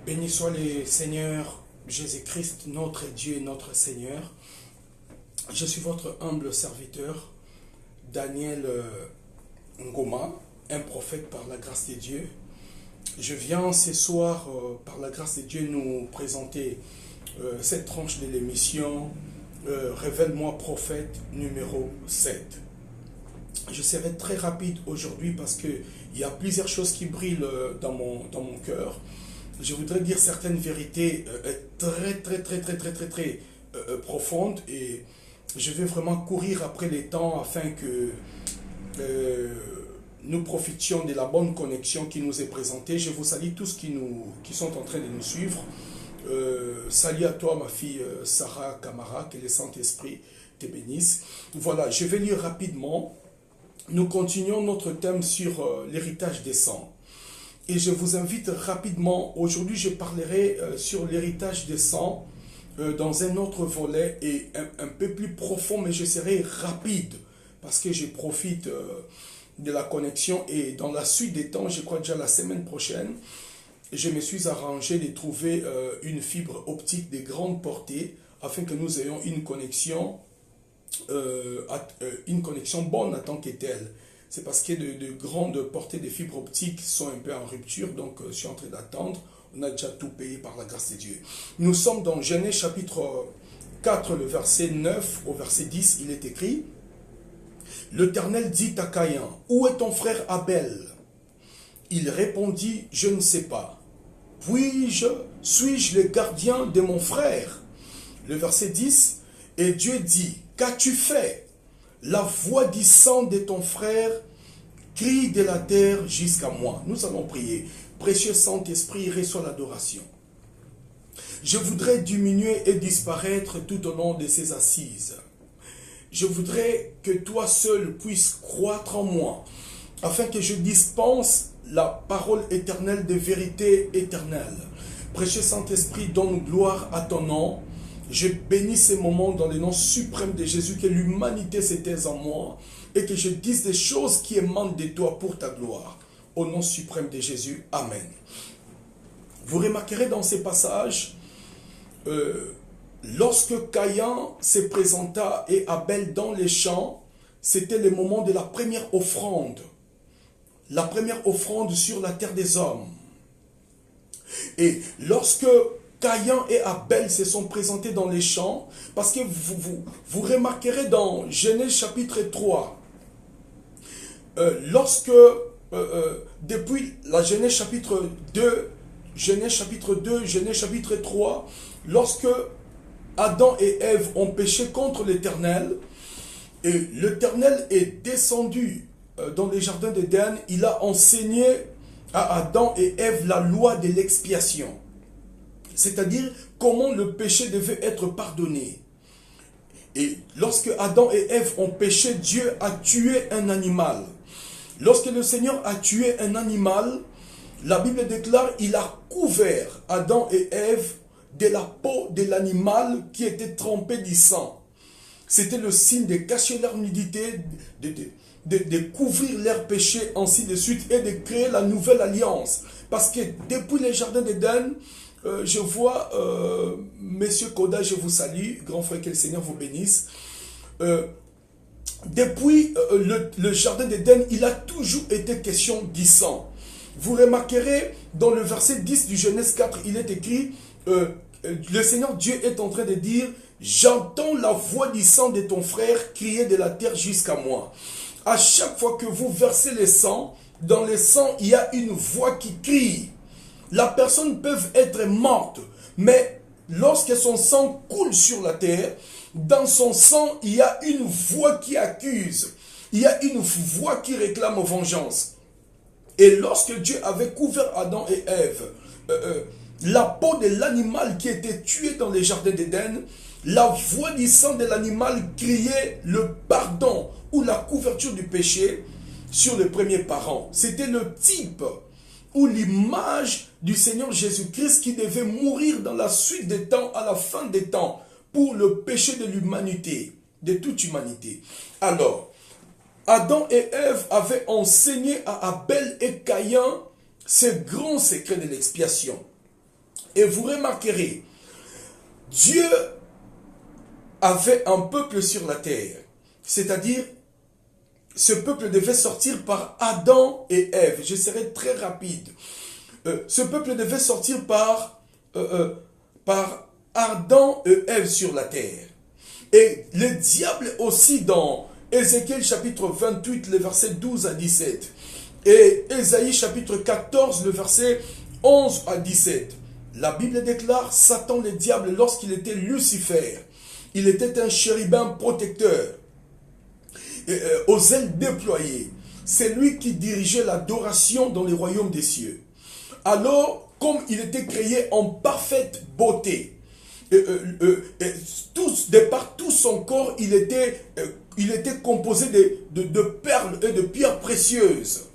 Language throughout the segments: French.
Béni soit le Seigneur Jésus-Christ, notre Dieu et notre Seigneur. Je suis votre humble serviteur, Daniel Ngoma, un prophète par la grâce de Dieu. Je viens ce soir, par la grâce de Dieu, nous présenter cette tranche de l'émission Révèle-moi prophète numéro 7. Je serai très rapide aujourd'hui parce qu'il y a plusieurs choses qui brillent dans mon cœur. Je voudrais dire certaines vérités très profondes et je vais vraiment courir après les temps afin que nous profitions de la bonne connexion qui nous est présentée. Je vous salue tous qui sont en train de nous suivre. Salut à toi ma fille Sarah Kamara, que le Saint-Esprit te bénisse. Voilà, je vais lire rapidement. Nous continuons notre thème sur l'héritage des sangs. Et je vous invite rapidement, aujourd'hui je parlerai sur l'héritage des sangs dans un autre volet et un peu plus profond, mais je serai rapide parce que je profite de la connexion et dans la suite des temps, je crois déjà la semaine prochaine, je me suis arrangé de trouver une fibre optique de grande portée afin que nous ayons une connexion bonne en tant que telle. C'est parce que de grandes portées de fibres optiques sont un peu en rupture, donc je suis en train d'attendre. On a déjà tout payé par la grâce de Dieu. Nous sommes dans Genèse chapitre 4, le verset 9 au verset 10, il est écrit: L'Éternel dit à Caïn, où est ton frère Abel? Il répondit, je ne sais pas. Suis-je le gardien de mon frère? Le verset 10, et Dieu dit, qu'as-tu fait? La voix du sang de ton frère crie de la terre jusqu'à moi. Nous allons prier. Précieux Saint-Esprit, reçois l'adoration. Je voudrais diminuer et disparaître tout au long de ces assises. Je voudrais que toi seul puisses croître en moi, afin que je dispense la parole éternelle de vérité éternelle. Précieux Saint-Esprit, donne gloire à ton nom. Je bénis ces moments dans le nom suprême de Jésus, que l'humanité s'étaise en moi et que je dise des choses qui émanent de toi pour ta gloire. Au nom suprême de Jésus, Amen. Vous remarquerez dans ces passages, lorsque Caïn se présenta et Abel dans les champs, c'était le moment de la première offrande. La première offrande sur la terre des hommes. Et lorsque Caïn et Abel se sont présentés dans les champs, parce que vous remarquerez dans Genèse chapitre 3, depuis la Genèse chapitre 2, Genèse chapitre 2, Genèse chapitre 3, lorsque Adam et Ève ont péché contre l'Éternel, et l'Éternel est descendu dans les jardins d'Éden, il a enseigné à Adam et Ève la loi de l'expiation. C'est-à-dire comment le péché devait être pardonné. Et lorsque Adam et Ève ont péché, Dieu a tué un animal. Lorsque le Seigneur a tué un animal, la Bible déclare qu'il a couvert Adam et Ève de la peau de l'animal qui était trempé du sang. C'était le signe de cacher leur nudité, de couvrir leurs péchés, ainsi de suite, et de créer la nouvelle alliance. Parce que depuis les jardins d'Éden, je vois, Monsieur Koda, je vous salue, grand frère, que le Seigneur vous bénisse. Depuis le jardin d'Éden, il a toujours été question du sang. Vous remarquerez, dans le verset 10 du Genèse 4, il est écrit, le Seigneur Dieu est en train de dire, j'entends la voix du sang de ton frère crier de la terre jusqu'à moi. À chaque fois que vous versez le sang, dans le sang, il y a une voix qui crie. La personne peut être morte, mais lorsque son sang coule sur la terre, dans son sang, il y a une voix qui accuse. Il y a une voix qui réclame vengeance. Et lorsque Dieu avait couvert Adam et Ève, la peau de l'animal qui était tué dans les jardins d'Éden, la voix du sang de l'animal criait le pardon ou la couverture du péché sur le premier parent. C'était le type ou l'image du Seigneur Jésus-Christ qui devait mourir dans la suite des temps, à la fin des temps, pour le péché de l'humanité, de toute humanité. Alors, Adam et Ève avaient enseigné à Abel et Caïn ce grand secret de l'expiation. Et vous remarquerez, Dieu avait un peuple sur la terre. C'est-à-dire, ce peuple devait sortir par Adam et Ève. Je serai très rapide. Ce peuple devait sortir par Adam et Ève sur la terre. Et le diable aussi dans Ézéchiel chapitre 28, le verset 12 à 17. Et Ésaïe chapitre 14, le verset 11 à 17. La Bible déclare, Satan le diable, lorsqu'il était Lucifer, il était un chérubin protecteur, aux ailes déployées. C'est lui qui dirigeait l'adoration dans les royaumes des cieux. Alors, comme il était créé en parfaite beauté, de par tout son corps, il était composé de perles et de pierres précieuses.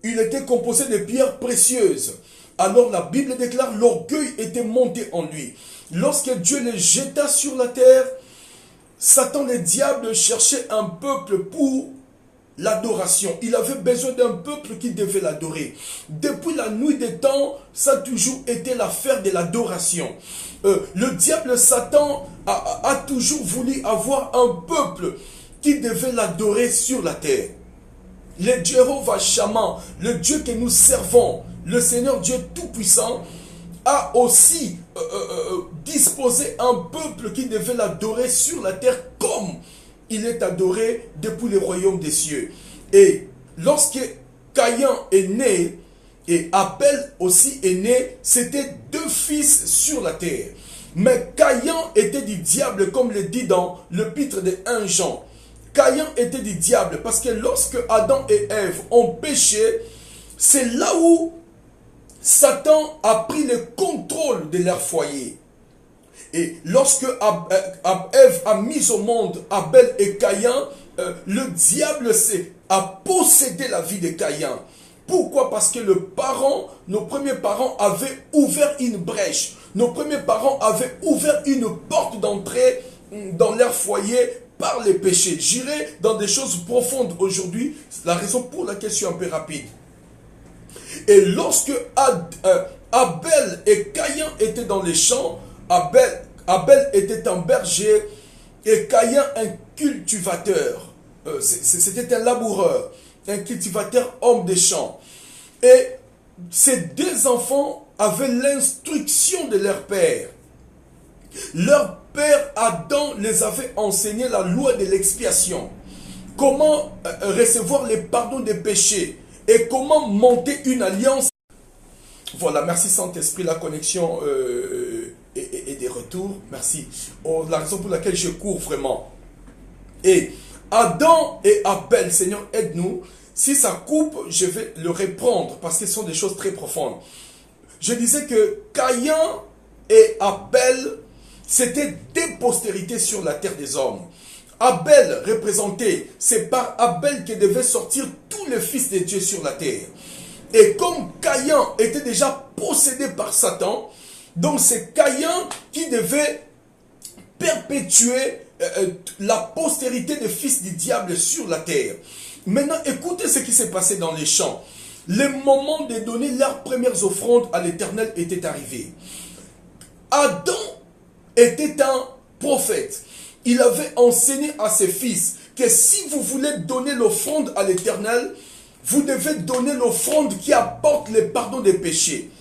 Il était composé de pierres précieuses. Alors la Bible déclare, l'orgueil était monté en lui. Lorsque Dieu le jeta sur la terre, Satan le diable cherchait un peuple pour l'adoration. Il avait besoin d'un peuple qui devait l'adorer. Depuis la nuit des temps, ça a toujours été l'affaire de l'adoration. Le diable Satan a toujours voulu avoir un peuple qui devait l'adorer sur la terre. Le Jéhovah Shammah, le Dieu que nous servons, le Seigneur Dieu Tout-Puissant, a aussi disposé un peuple qui devait l'adorer sur la terre comme il est adoré depuis le royaume des cieux. Et lorsque Caïn est né, et Abel aussi est né, c'était deux fils sur la terre. Mais Caïn était du diable, comme le dit dans l'épître de 1 Jean. Caïn était du diable, parce que lorsque Adam et Ève ont péché, c'est là où Satan a pris le contrôle de leur foyer. Et lorsque Ève a mis au monde Abel et Caïn, le diable a possédé la vie de Caïn. Pourquoi? Parce que nos premiers parents avaient ouvert une brèche. Nos premiers parents avaient ouvert une porte d'entrée dans leur foyer par les péchés. J'irai dans des choses profondes aujourd'hui. C'est la raison pour laquelle je suis un peu rapide. Et lorsque Abel et Caïn étaient dans les champs, Abel était un berger et Caïn un cultivateur. C'était un laboureur, un cultivateur, homme des champs. Et ces deux enfants avaient l'instruction de leur père. Leur père Adam les avait enseigné la loi de l'expiation. Comment recevoir les pardons des péchés et comment monter une alliance. Voilà, merci Saint-Esprit, la connexion et des retours. Merci. La raison pour laquelle je cours vraiment. Et Adam et Abel, Seigneur, aide-nous. Si ça coupe, je vais le reprendre parce que ce sont des choses très profondes. Je disais que Caïn et Abel, c'était des postérités sur la terre des hommes. Abel représentait, c'est par Abel que devaient sortir tous les fils de Dieu sur la terre. Et comme Caïn était déjà possédé par Satan, donc c'est Caïn qui devait perpétuer la postérité des fils du diable sur la terre. Maintenant, écoutez ce qui s'est passé dans les champs. Le moment de donner leurs premières offrandes à l'Éternel était arrivé. Adam était un prophète. Il avait enseigné à ses fils que si vous voulez donner l'offrande à l'Éternel, vous devez donner l'offrande qui apporte le pardon des péchés.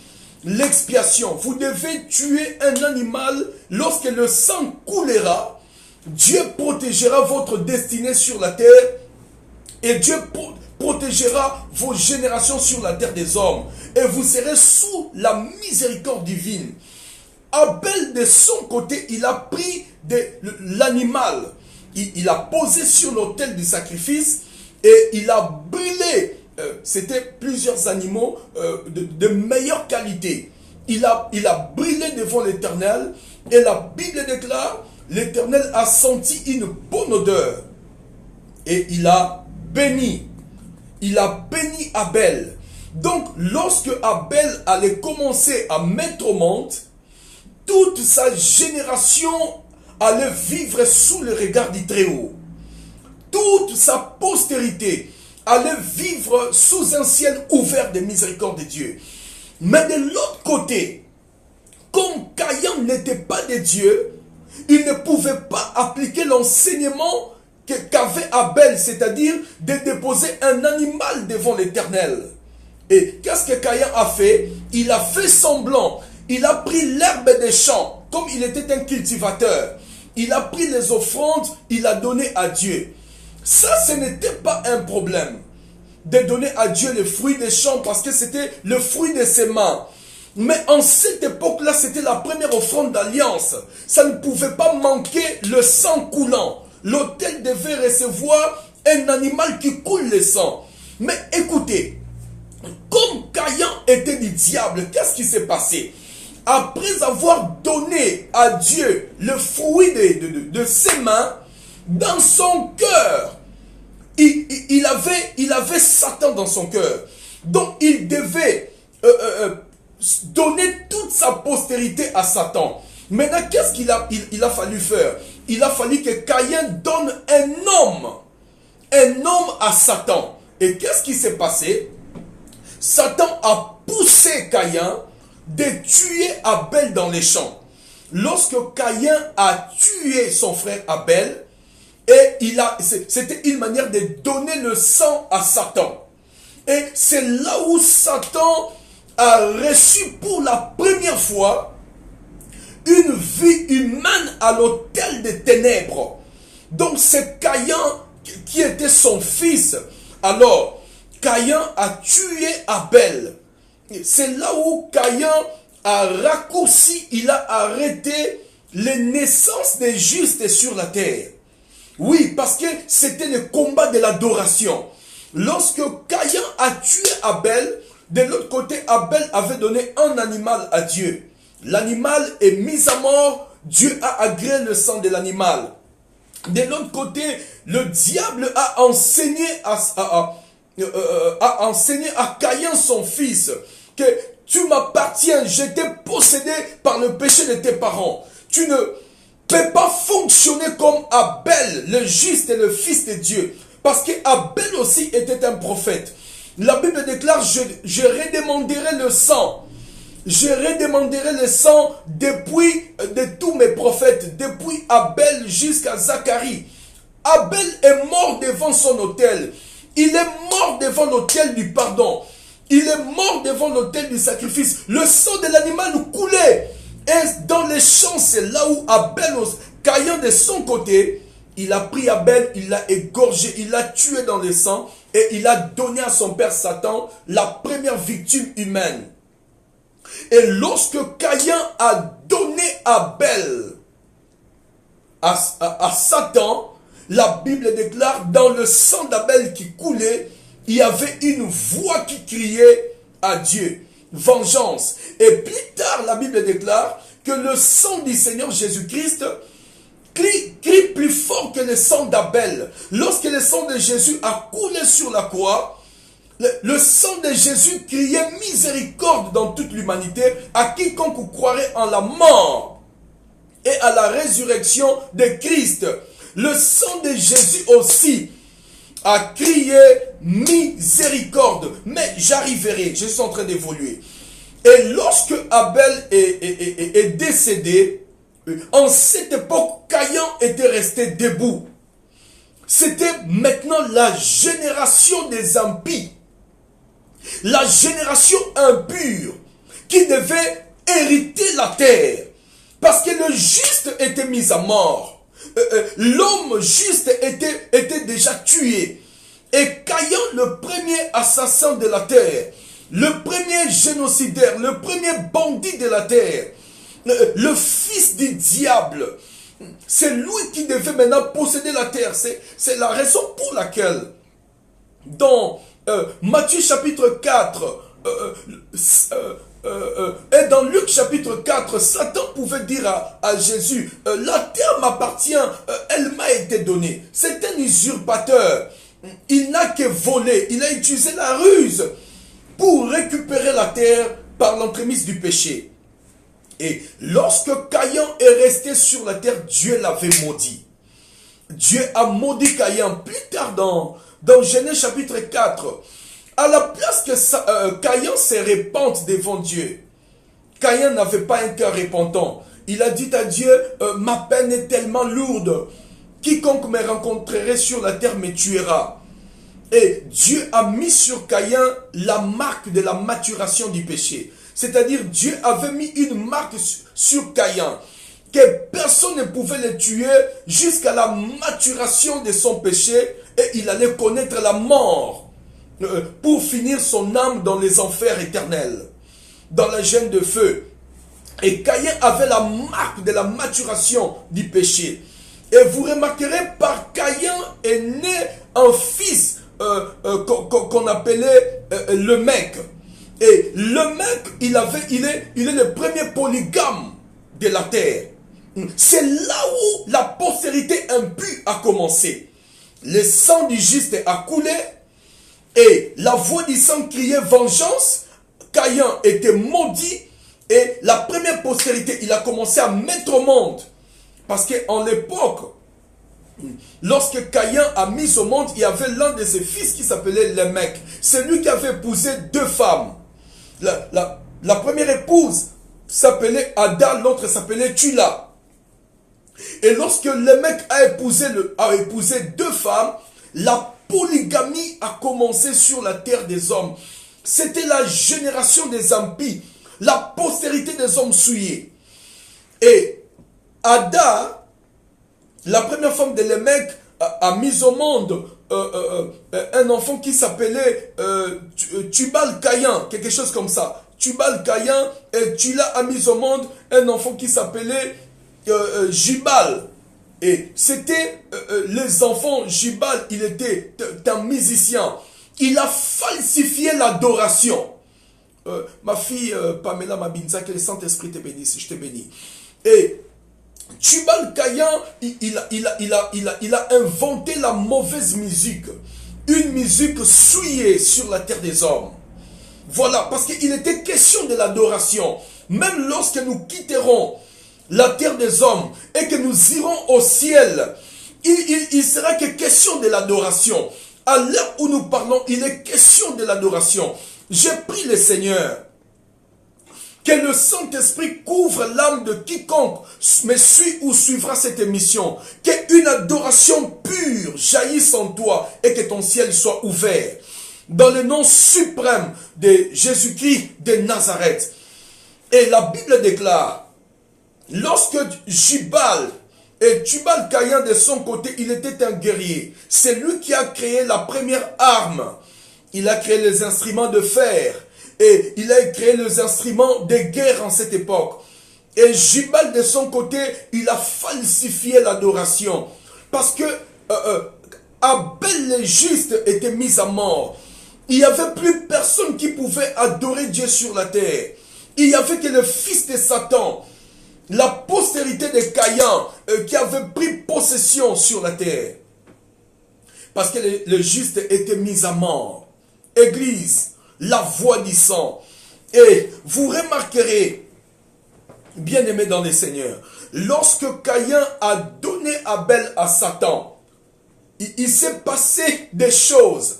L'expiation. Vous devez tuer un animal. Lorsque le sang coulera, Dieu protégera votre destinée sur la terre et Dieu protégera vos générations sur la terre des hommes. Et vous serez sous la miséricorde divine. Abel, de son côté, il a pris l'animal. Il a posé sur l'autel du sacrifice et il a brûlé. C'était plusieurs animaux de meilleure qualité. Il a brûlé devant l'Éternel et la Bible déclare, l'Éternel a senti une bonne odeur et il a béni. Il a béni Abel. Donc, lorsque Abel allait commencer à mettre au monde, toute sa génération allait vivre sous le regard du Très-Haut. Toute sa postérité allait vivre sous un ciel ouvert des miséricordes de Dieu. Mais de l'autre côté, comme Caïn n'était pas de Dieu, il ne pouvait pas appliquer l'enseignement qu'avait Abel, c'est-à-dire de déposer un animal devant l'Éternel. Et qu'est-ce que Caïn a fait? Il a fait semblant. Il a pris l'herbe des champs, comme il était un cultivateur. Il a pris les offrandes, il a donné à Dieu. Ça, ce n'était pas un problème de donner à Dieu les fruits des champs parce que c'était le fruit de ses mains. Mais en cette époque-là, c'était la première offrande d'alliance. Ça ne pouvait pas manquer le sang coulant. L'autel devait recevoir un animal qui coule le sang. Mais écoutez, comme Caïn était du diable, qu'est-ce qui s'est passé? Après avoir donné à Dieu le fruit de ses mains, dans son cœur, il avait Satan dans son cœur. Donc il devait donner toute sa postérité à Satan. Maintenant, qu'est-ce qu'il a fallu faire? Il a fallu que Caïn donne un homme à Satan. Et qu'est-ce qui s'est passé? Satan a poussé Caïn de tuer Abel dans les champs. Lorsque Caïn a tué son frère Abel, c'était une manière de donner le sang à Satan. Et c'est là où Satan a reçu pour la première fois une vie humaine à l'autel des ténèbres. Donc c'est Caïn qui était son fils. Alors, Caïn a tué Abel. C'est là où Caïn a raccourci, il a arrêté les naissances des justes sur la terre. Oui, parce que c'était le combat de l'adoration. Lorsque Caïn a tué Abel, de l'autre côté, Abel avait donné un animal à Dieu. L'animal est mis à mort, Dieu a agréé le sang de l'animal. De l'autre côté, le diable a enseigné à Caïn, son fils, que tu m'appartiens, j'étais possédé par le péché de tes parents. Tu ne peux pas fonctionner comme Abel, le juste et le fils de Dieu. Parce que Abel aussi était un prophète. La Bible déclare, je redemanderai le sang. Je redemanderai le sang depuis de tous mes prophètes, depuis Abel jusqu'à Zacharie. Abel est mort devant son autel. Il est mort devant l'autel du pardon. Il est mort devant l'autel du sacrifice. Le sang de l'animal coulait. Et dans les champs, c'est là où Abel, Caïn de son côté, il a pris Abel, il l'a égorgé, il l'a tué dans le sang et il a donné à son père Satan la première victime humaine. Et lorsque Caïn a donné Abel à Satan, la Bible déclare, dans le sang d'Abel qui coulait, il y avait une voix qui criait à Dieu. Vengeance. Et plus tard, la Bible déclare que le sang du Seigneur Jésus-Christ crie plus fort que le sang d'Abel. Lorsque le sang de Jésus a coulé sur la croix, le sang de Jésus criait miséricorde dans toute l'humanité à quiconque croirait en la mort et à la résurrection de Christ. Le sang de Jésus aussi a crié miséricorde. Mais j'arriverai, je suis en train d'évoluer. Et lorsque Abel est décédé, en cette époque, Caïn était resté debout. C'était maintenant la génération des impies. La génération impure qui devait hériter la terre. Parce que le juste était mis à mort. L'homme juste était déjà tué. Et Caïn, le premier assassin de la terre, le premier génocidaire, le premier bandit de la terre, le fils du diable, c'est lui qui devait maintenant posséder la terre. C'est la raison pour laquelle dans Matthieu chapitre 4 et dans Luc chapitre 4, Satan pouvait dire à Jésus, la terre m'appartient, elle m'a été donnée. C'est un usurpateur. Il n'a que volé, il a utilisé la ruse pour récupérer la terre par l'entremise du péché. Et lorsque Caïn est resté sur la terre, Dieu l'avait maudit. Dieu a maudit Caïn. Plus tard dans Genèse chapitre 4, à la place que Caïn se répande devant Dieu, Caïn n'avait pas un cœur repentant. Il a dit à Dieu, ma peine est tellement lourde, quiconque me rencontrerait sur la terre me tuera. Et Dieu a mis sur Caïn la marque de la maturation du péché. C'est-à-dire, Dieu avait mis une marque sur Caïn, que personne ne pouvait le tuer jusqu'à la maturation de son péché, et il allait connaître la mort pour finir son âme dans les enfers éternels, dans la gêne de feu. Et Caïn avait la marque de la maturation du péché. Et vous remarquerez, par Caïn est né un fils qu'on appelait le mec. Et le mec, il est le premier polygame de la terre. C'est là où la postérité impie a commencé. Le sang du juste a coulé et la voix du sang criait vengeance. Caïn était maudit et la première postérité, il a commencé à mettre au monde. Parce qu'en l'époque, lorsque Caïn a mis au monde, il y avait l'un de ses fils qui s'appelait Lémec. C'est lui qui avait épousé deux femmes. La première épouse s'appelait Ada, l'autre s'appelait Tula. Et lorsque Lémec a épousé deux femmes, la polygamie a commencé sur la terre des hommes. C'était la génération des impies, la postérité des hommes souillés. Et Ada, la première femme de Lémec, a mis au monde un enfant qui s'appelait Tubal-Caïn, quelque chose comme ça. Tubal-Caïn, et Tula a mis au monde un enfant qui s'appelait Jibal. Et c'était les enfants. Jibal, il était un musicien. Il a falsifié l'adoration. Ma fille Pamela Mabinza, que le Saint-Esprit te bénisse, je te bénis. Et Tubal-Caïn, il a inventé la mauvaise musique. Une musique souillée sur la terre des hommes. Voilà, parce qu'il était question de l'adoration. Même lorsque nous quitterons la terre des hommes et que nous irons au ciel, il sera que question de l'adoration. À l'heure où nous parlons, il est question de l'adoration. Je prie le Seigneur que le Saint-Esprit couvre l'âme de quiconque me suit ou suivra cette émission. Qu'une adoration pure jaillisse en toi et que ton ciel soit ouvert. Dans le nom suprême de Jésus-Christ de Nazareth. Et la Bible déclare, lorsque Jibal et Tubal-Caïn de son côté, il était un guerrier. C'est lui qui a créé la première arme. Il a créé les instruments de fer. Et il a créé les instruments de guerre en cette époque. Et Jibal de son côté, il a falsifié l'adoration. Parce que Abel le juste était mis à mort. Il n'y avait plus personne qui pouvait adorer Dieu sur la terre. Il n'y avait que le fils de Satan, la postérité de Caïn, qui avait pris possession sur la terre. Parce que le juste était mis à mort. Église, la voix du sang. Et vous remarquerez, bien-aimés dans les seigneurs, lorsque Caïn a donné Abel à Satan, il s'est passé des choses.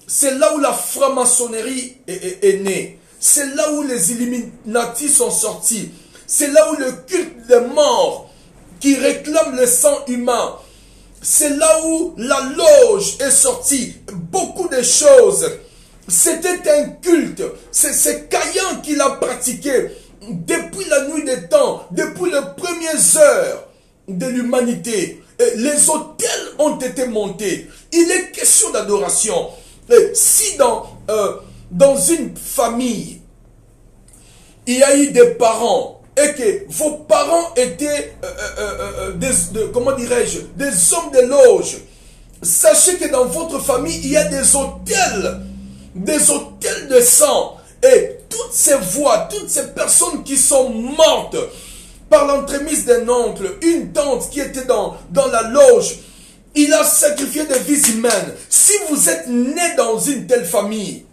C'est là où la franc-maçonnerie est née. C'est là où les Illuminati sont sortis. C'est là où le culte des morts qui réclame le sang humain. C'est là où la loge est sortie. Beaucoup de choses. C'était un culte. C'est Caïn qui l'a pratiqué depuis la nuit des temps, depuis les premières heures de l'humanité. Les autels ont été montés. Il est question d'adoration. Si dans une famille, il y a eu des parents et que vos parents étaient, comment dirais-je, des hommes de loge, sachez que dans votre famille, il y a des autels de sang. Et toutes ces voix, toutes ces personnes qui sont mortes par l'entremise d'un oncle, une tante qui était dans la loge, il a sacrifié des vies humaines. Si vous êtes né dans une telle famille,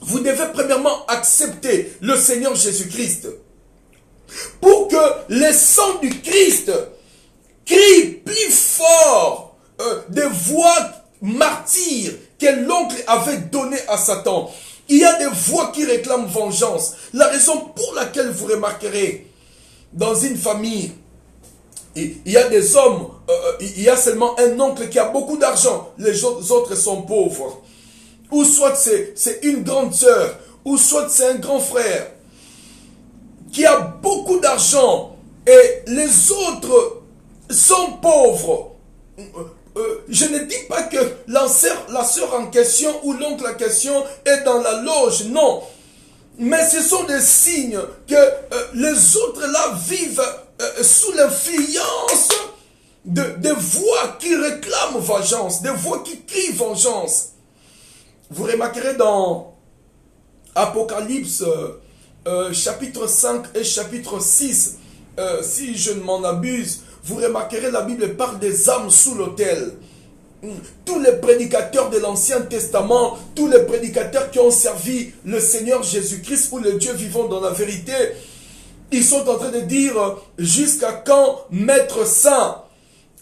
vous devez premièrement accepter le Seigneur Jésus-Christ. Pour que le sang du Christ crie plus fort des voix martyrs que l'oncle avait donnés à Satan. Il y a des voix qui réclament vengeance. La raison pour laquelle vous remarquerez, dans une famille, il y a des hommes, il y a seulement un oncle qui a beaucoup d'argent, les autres sont pauvres. Ou soit c'est une grande sœur, ou soit c'est un grand frère qui a beaucoup d'argent et les autres sont pauvres. Je ne dis pas que la sœur en question ou l'oncle en question est dans la loge, non. Mais ce sont des signes que les autres là vivent sous l'influence de voix qui réclament vengeance, des voix qui crient vengeance. Vous remarquerez dans Apocalypse chapitre 5 et chapitre 6, si je ne m'en abuse, vous remarquerez la Bible parle des âmes sous l'autel. Tous les prédicateurs de l'Ancien Testament, tous les prédicateurs qui ont servi le Seigneur Jésus-Christ ou le Dieu vivant dans la vérité, ils sont en train de dire, jusqu'à quand, Maître Saint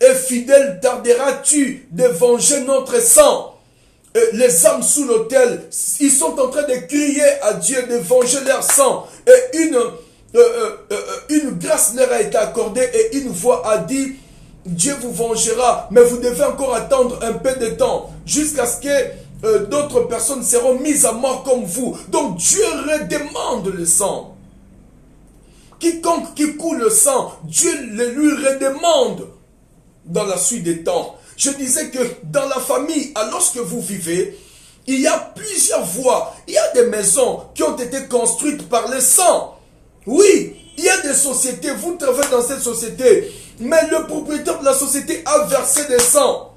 et fidèle, tarderas-tu de venger notre sang? Les âmes sous l'autel, ils sont en train de crier à Dieu de venger leur sang. Et une grâce leur a été accordée et une voix a dit, Dieu vous vengera, mais vous devez encore attendre un peu de temps, jusqu'à ce que d'autres personnes seront mises à mort comme vous. Donc Dieu redemande le sang. Quiconque qui coule le sang, Dieu le lui redemande dans la suite des temps. Je disais que dans la famille, alors que vous vivez, il y a plusieurs voies. Il y a des maisons qui ont été construites par le sang. Oui, il y a des sociétés, vous travaillez dans cette société, mais le propriétaire de la société a versé des sang.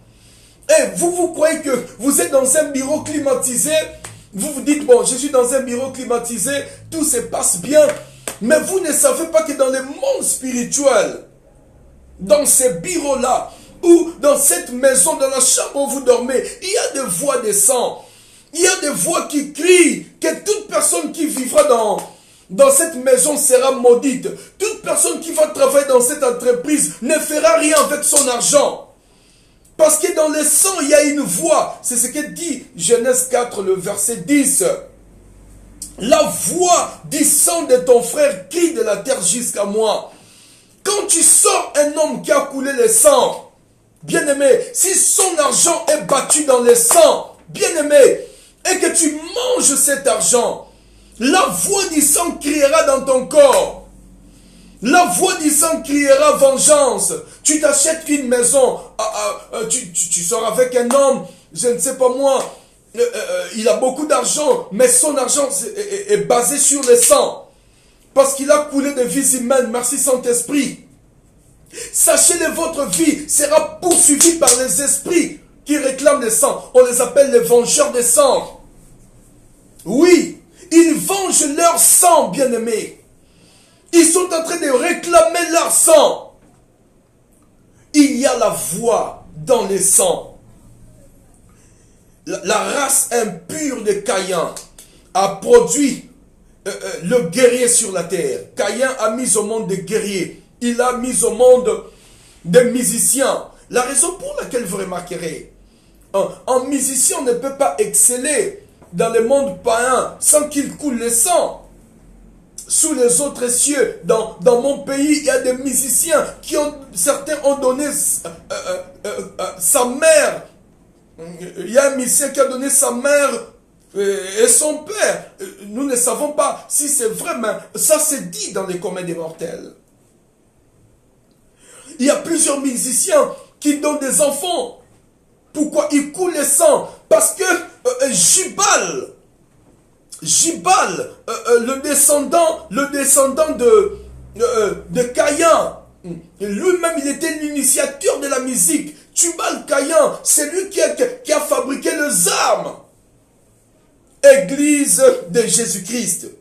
Et vous croyez que vous êtes dans un bureau climatisé, vous vous dites, bon, je suis dans un bureau climatisé, tout se passe bien, mais vous ne savez pas que dans le monde spirituel, dans ces bureaux-là, ou dans cette maison, dans la chambre où vous dormez, il y a des voix de sang. Il y a des voix qui crient que toute personne qui vivra dans cette maison sera maudite. Toute personne qui va travailler dans cette entreprise ne fera rien avec son argent. Parce que dans le sang, il y a une voix. C'est ce que dit Genèse 4, le verset 10. La voix du sang de ton frère crie de la terre jusqu'à moi. Quand tu sors un homme qui a coulé le sang, bien-aimé, si son argent est battu dans le sang, bien-aimé, et que tu manges cet argent, la voix du sang criera dans ton corps. La voix du sang criera vengeance. Tu t'achètes une maison, tu sors avec un homme, je ne sais pas moi, il a beaucoup d'argent, mais son argent est basé sur le sang. Parce qu'il a coulé des vies humaines, merci Saint-Esprit. Sachez-le, votre vie sera poursuivie par les esprits qui réclament le sang. On les appelle les vengeurs de sang. Oui, ils vengent leur sang, bien-aimés. Ils sont en train de réclamer leur sang. Il y a la voix dans le sang. La race impure de Caïn a produit le guerrier sur la terre. Caïn a mis au monde des guerriers. Il a mis au monde des musiciens. La raison pour laquelle vous remarquerez, un musicien ne peut pas exceller dans le monde païen sans qu'il coule le sang. Sous les autres cieux, dans mon pays, il y a des musiciens qui certains ont donné sa mère. Il y a un musicien qui a donné sa mère et son père. Nous ne savons pas si c'est vrai, mais ça c'est dit dans les communs des mortels. Il y a plusieurs musiciens qui donnent des enfants. Pourquoi ils coulent le sang? Parce que Jibal, le descendant de Caïn, lui-même il était l'initiateur de la musique. Tubal Caïn, c'est lui qui a fabriqué les armes. Église de Jésus-Christ.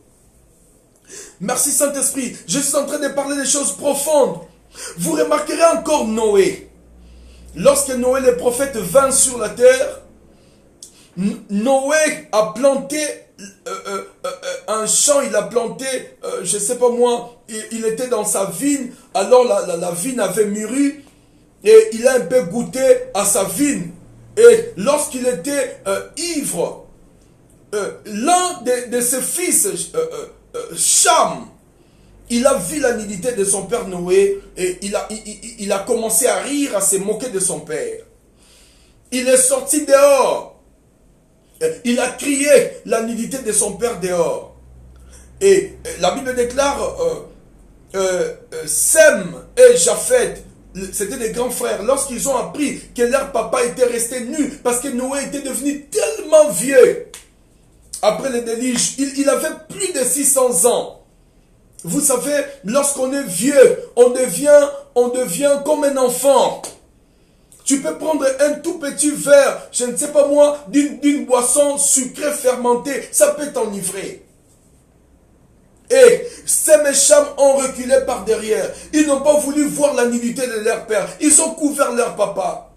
Merci Saint-Esprit. Je suis en train de parler des choses profondes. Vous remarquerez encore Noé. Lorsque Noé le prophète vint sur la terre, Noé a planté un champ, il a planté, je ne sais pas moi, il était dans sa vigne, alors la vigne avait mûri, et il a un peu goûté à sa vigne. Et lorsqu'il était ivre, l'un de ses fils, Cham, il a vu la nudité de son père Noé et il a commencé à rire, à se moquer de son père. Il est sorti dehors. Il a crié la nudité de son père dehors. Et la Bible déclare Sem et Japheth, c'était des grands frères, lorsqu'ils ont appris que leur papa était resté nu parce que Noé était devenu tellement vieux après le déluge, il avait plus de 600 ans. Vous savez, lorsqu'on est vieux, on devient comme un enfant. Tu peux prendre un tout petit verre, je ne sais pas moi, d'une boisson sucrée fermentée, ça peut t'enivrer. Et Sem et Cham ont reculé par derrière. Ils n'ont pas voulu voir la nudité de leur père. Ils ont couvert leur papa.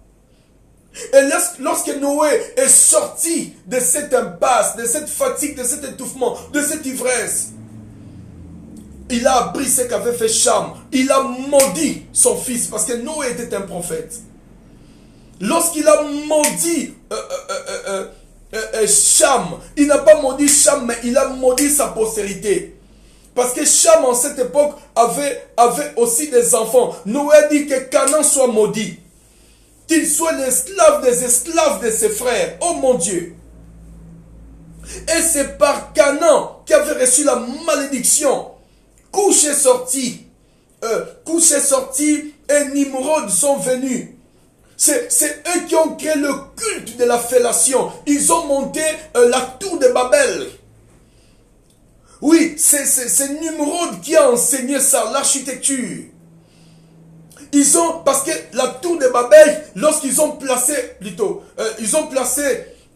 Et lorsque Noé est sorti de cette impasse, de cette fatigue, de cet étouffement, de cette ivresse, il a appris ce qu'avait fait Cham. Il a maudit son fils parce que Noé était un prophète. Lorsqu'il a maudit Cham, il n'a pas maudit Cham, mais il a maudit sa postérité. Parce que Cham en cette époque avait aussi des enfants. Noé dit que Canaan soit maudit. Qu'il soit l'esclave des esclaves de ses frères. Oh mon Dieu. Et c'est par Canaan qui avait reçu la malédiction. Couche est sorti et Nimrod sont venus. C'est eux qui ont créé le culte de la fellation. Ils ont monté la tour de Babel. Oui, c'est Nimrod qui a enseigné ça, l'architecture. Parce que la tour de Babel, lorsqu'ils ont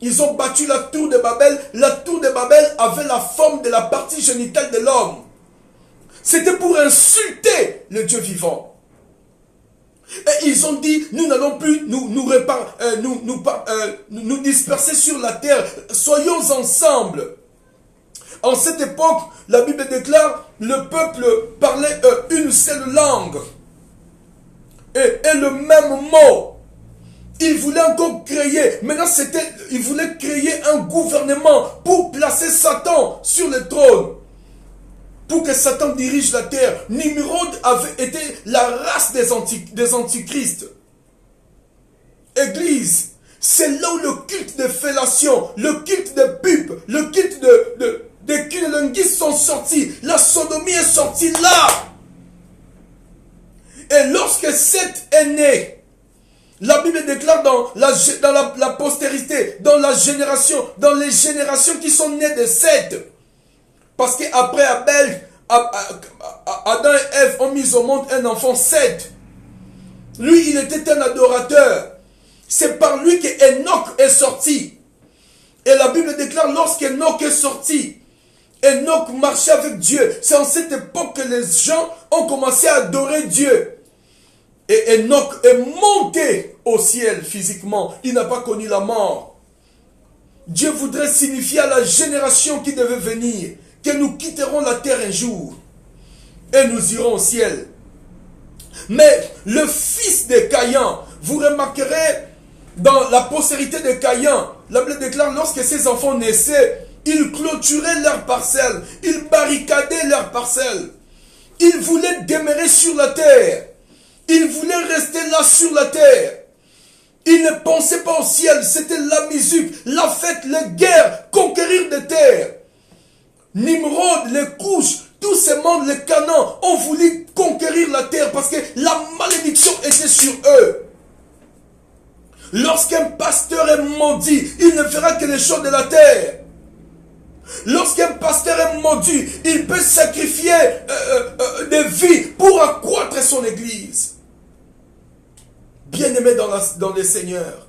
ils ont battu la tour de Babel avait la forme de la partie génitale de l'homme. C'était pour insulter le Dieu vivant. Et ils ont dit, nous n'allons plus nous disperser sur la terre, soyons ensemble. En cette époque, la Bible déclare, le peuple parlait une seule langue. Et le même mot. Il voulait encore créer, maintenant il voulait créer un gouvernement pour placer Satan sur le trône. Pour que Satan dirige la terre. Nimrod avait été la race des antichrists. Église, c'est là où le culte de fellation, le culte de pupe, le culte de cunnilinguistes sont sortis. La sodomie est sortie là. Et lorsque Seth est né, la Bible déclare dans la postérité, dans les générations qui sont nées de Seth. Parce qu'après Abel, Adam et Ève ont mis au monde un enfant, Seth. Lui, il était un adorateur. C'est par lui que Enoch est sorti. Et la Bible déclare, lorsqu'Enoch est sorti, Enoch marchait avec Dieu. C'est en cette époque que les gens ont commencé à adorer Dieu. Et Enoch est monté au ciel physiquement. Il n'a pas connu la mort. Dieu voudrait signifier à la génération qui devait venir que nous quitterons la terre un jour et nous irons au ciel. Mais le fils de Caïn, vous remarquerez dans la postérité de Caïn, la Bible déclare, lorsque ses enfants naissaient, ils clôturaient leurs parcelles, ils barricadaient leurs parcelles. Ils voulaient demeurer sur la terre. Ils voulaient rester là sur la terre. Ils ne pensaient pas au ciel, c'était la musique, la fête, les guerres, conquérir des terres. Nimrod, les couches, tous ces mondes, les Canaan, ont voulu conquérir la terre parce que la malédiction était sur eux. Lorsqu'un pasteur est maudit, il ne fera que les choses de la terre. Lorsqu'un pasteur est maudit, il peut sacrifier des vies pour accroître son église. Bien-aimés dans les seigneurs,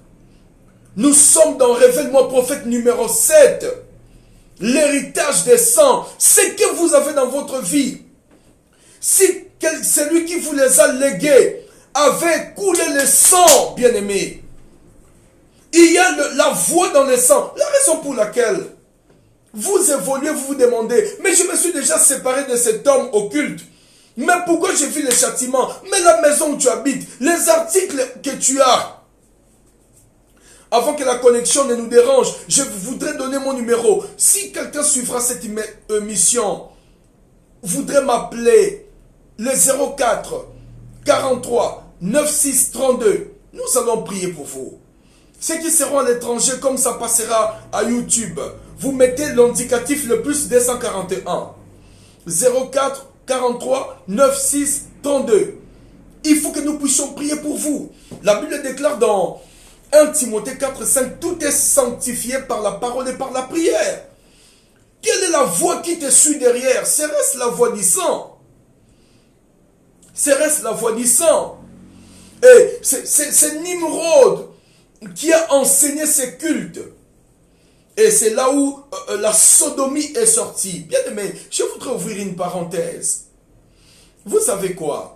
nous sommes dans Révèle-moi prophète numéro 7. L'héritage des sangs, ce que vous avez dans votre vie. Si celui qui vous les a légués avait coulé le sang, bien-aimés, il y a la voix dans le sang. La raison pour laquelle vous évoluez, vous vous demandez, mais je me suis déjà séparé de cet homme occulte. Mais pourquoi j'ai vu les châtiments? Mais la maison où tu habites, les articles que tu as. Avant que la connexion ne nous dérange, je voudrais donner mon numéro. Si quelqu'un suivra cette émission, voudrait m'appeler le 04 43 96 32. Nous allons prier pour vous. Ceux qui seront à l'étranger, comme ça passera à YouTube, vous mettez l'indicatif le plus 241. 04 43 96 32. Il faut que nous puissions prier pour vous. La Bible déclare dans 1 Timothée 4, 5, tout est sanctifié par la parole et par la prière. Quelle est la voix qui te suit derrière? Serait-ce la voix du sang? Serait-ce la voix du sang? Et c'est Nimrod qui a enseigné ces cultes. Et c'est là où la sodomie est sortie. Bien aimé, je voudrais ouvrir une parenthèse. Vous savez quoi?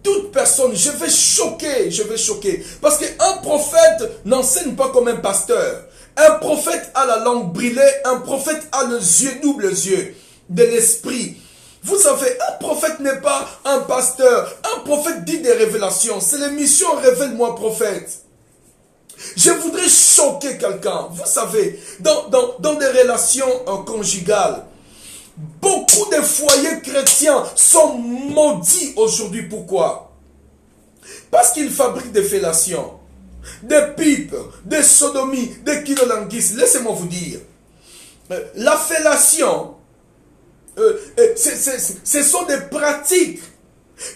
Toute personne, je vais choquer. Parce qu'un prophète n'enseigne pas comme un pasteur. Un prophète a la langue brûlée, un prophète a les yeux, doubles yeux de l'esprit. Vous savez, un prophète n'est pas un pasteur. Un prophète dit des révélations. C'est l'émission Révèle-moi prophète. Je voudrais choquer quelqu'un. Vous savez, dans des relations conjugales, beaucoup de foyers chrétiens sont maudits aujourd'hui. Pourquoi? Parce qu'ils fabriquent des fellations, des pipes, des sodomies, des kinolanguis. Laissez-moi vous dire, la fellation, ce sont des pratiques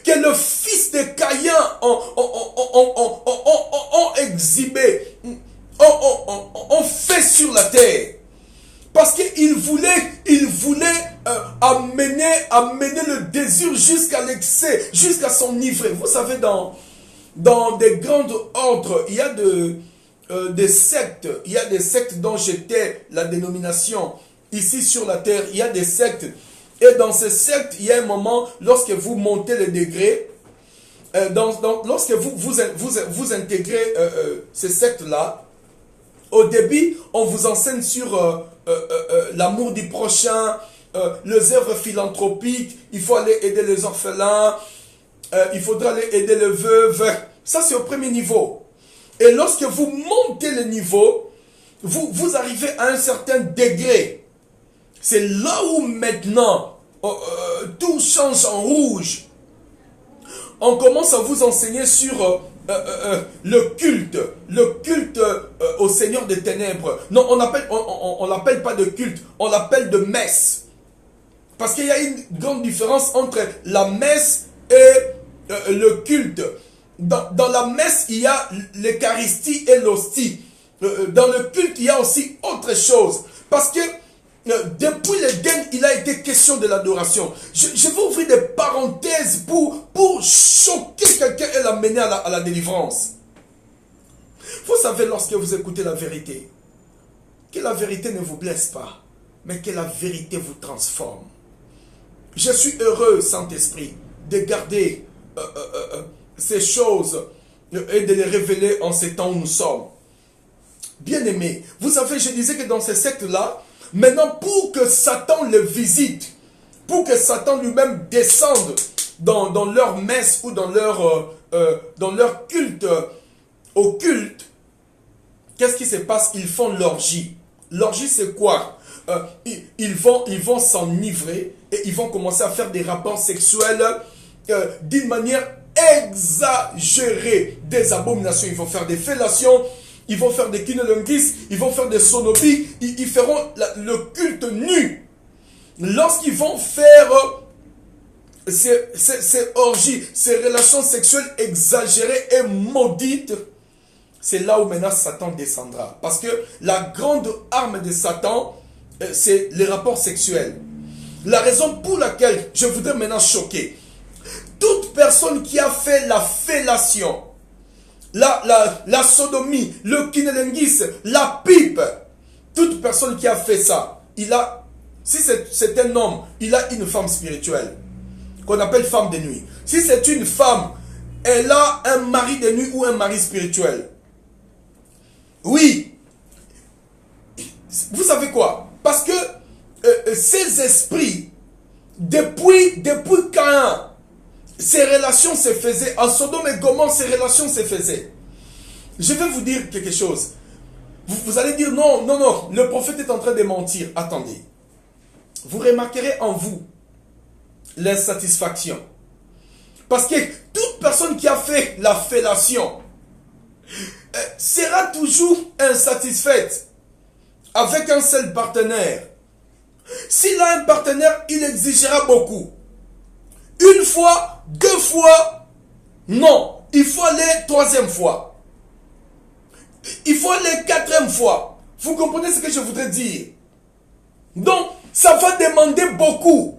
que le fils de Caïn ont exhibé, ont fait sur la terre. Parce qu'il voulait amener le désir jusqu'à l'excès, jusqu'à s'enivrer. Vous savez, dans des grands ordres, il y a des sectes. Il y a des sectes dont j'étais la dénomination ici sur la terre. Il y a des sectes. Et dans ces sectes, il y a un moment, lorsque vous montez les degrés, lorsque vous intégrez ces sectes-là, au début, on vous enseigne sur l'amour du prochain, les œuvres philanthropiques, il faut aller aider les orphelins, il faudra aller aider les veuves. Ça, c'est au premier niveau. Et lorsque vous montez le niveau, vous arrivez à un certain degré. C'est là où maintenant, tout change en rouge. On commence à vous enseigner sur le culte au Seigneur des ténèbres. Non, on l'appelle pas de culte, on l'appelle de messe. Parce qu'il y a une grande différence entre la messe et le culte. Dans la messe, il y a l'Eucharistie et l'hostie. Dans le culte, il y a aussi autre chose. Parce que depuis l'Éden, il a été question de l'adoration. Je vais ouvrir des parenthèses pour choquer quelqu'un et l'amener à la délivrance. Vous savez, lorsque vous écoutez la vérité, que la vérité ne vous blesse pas, mais que la vérité vous transforme. Je suis heureux, Saint-Esprit, de garder ces choses et de les révéler en ces temps où nous sommes. Bien-aimés, vous savez, je disais que dans ces sectes-là, maintenant, pour que Satan les visite, pour que Satan lui-même descende dans leur messe ou dans leur culte occulte, qu'est-ce qui se passe? Ils font l'orgie. L'orgie, c'est quoi? Ils vont s'enivrer et ils vont commencer à faire des rapports sexuels d'une manière exagérée. Des abominations, ils vont faire des fellations, ils vont faire des kinolanguis, ils vont faire des sodomies, ils feront le culte nu. Lorsqu'ils vont faire ces orgies, ces relations sexuelles exagérées et maudites, c'est là où maintenant Satan descendra. Parce que la grande arme de Satan, c'est les rapports sexuels. La raison pour laquelle je voudrais maintenant choquer, toute personne qui a fait la fellation, la sodomie, le kinolanguis, la pipe, toute personne qui a fait ça, si c'est un homme, il a une femme spirituelle, qu'on appelle femme de nuit. Si c'est une femme, elle a un mari de nuit ou un mari spirituel. Oui. Vous savez quoi? Parce que ces esprits, depuis Caïn, ces relations se faisaient. En Sodome et Gomorrhe, ces relations se faisaient. Je vais vous dire quelque chose. Vous allez dire non, non, non, le prophète est en train de mentir. Attendez. Vous remarquerez en vous l'insatisfaction. Parce que toute personne qui a fait la fellation sera toujours insatisfaite avec un seul partenaire. S'il a un partenaire, il exigera beaucoup. Une fois, deux fois, non. Il faut aller troisième fois. Il faut aller quatrième fois. Vous comprenez ce que je voudrais dire? Donc, ça va demander beaucoup.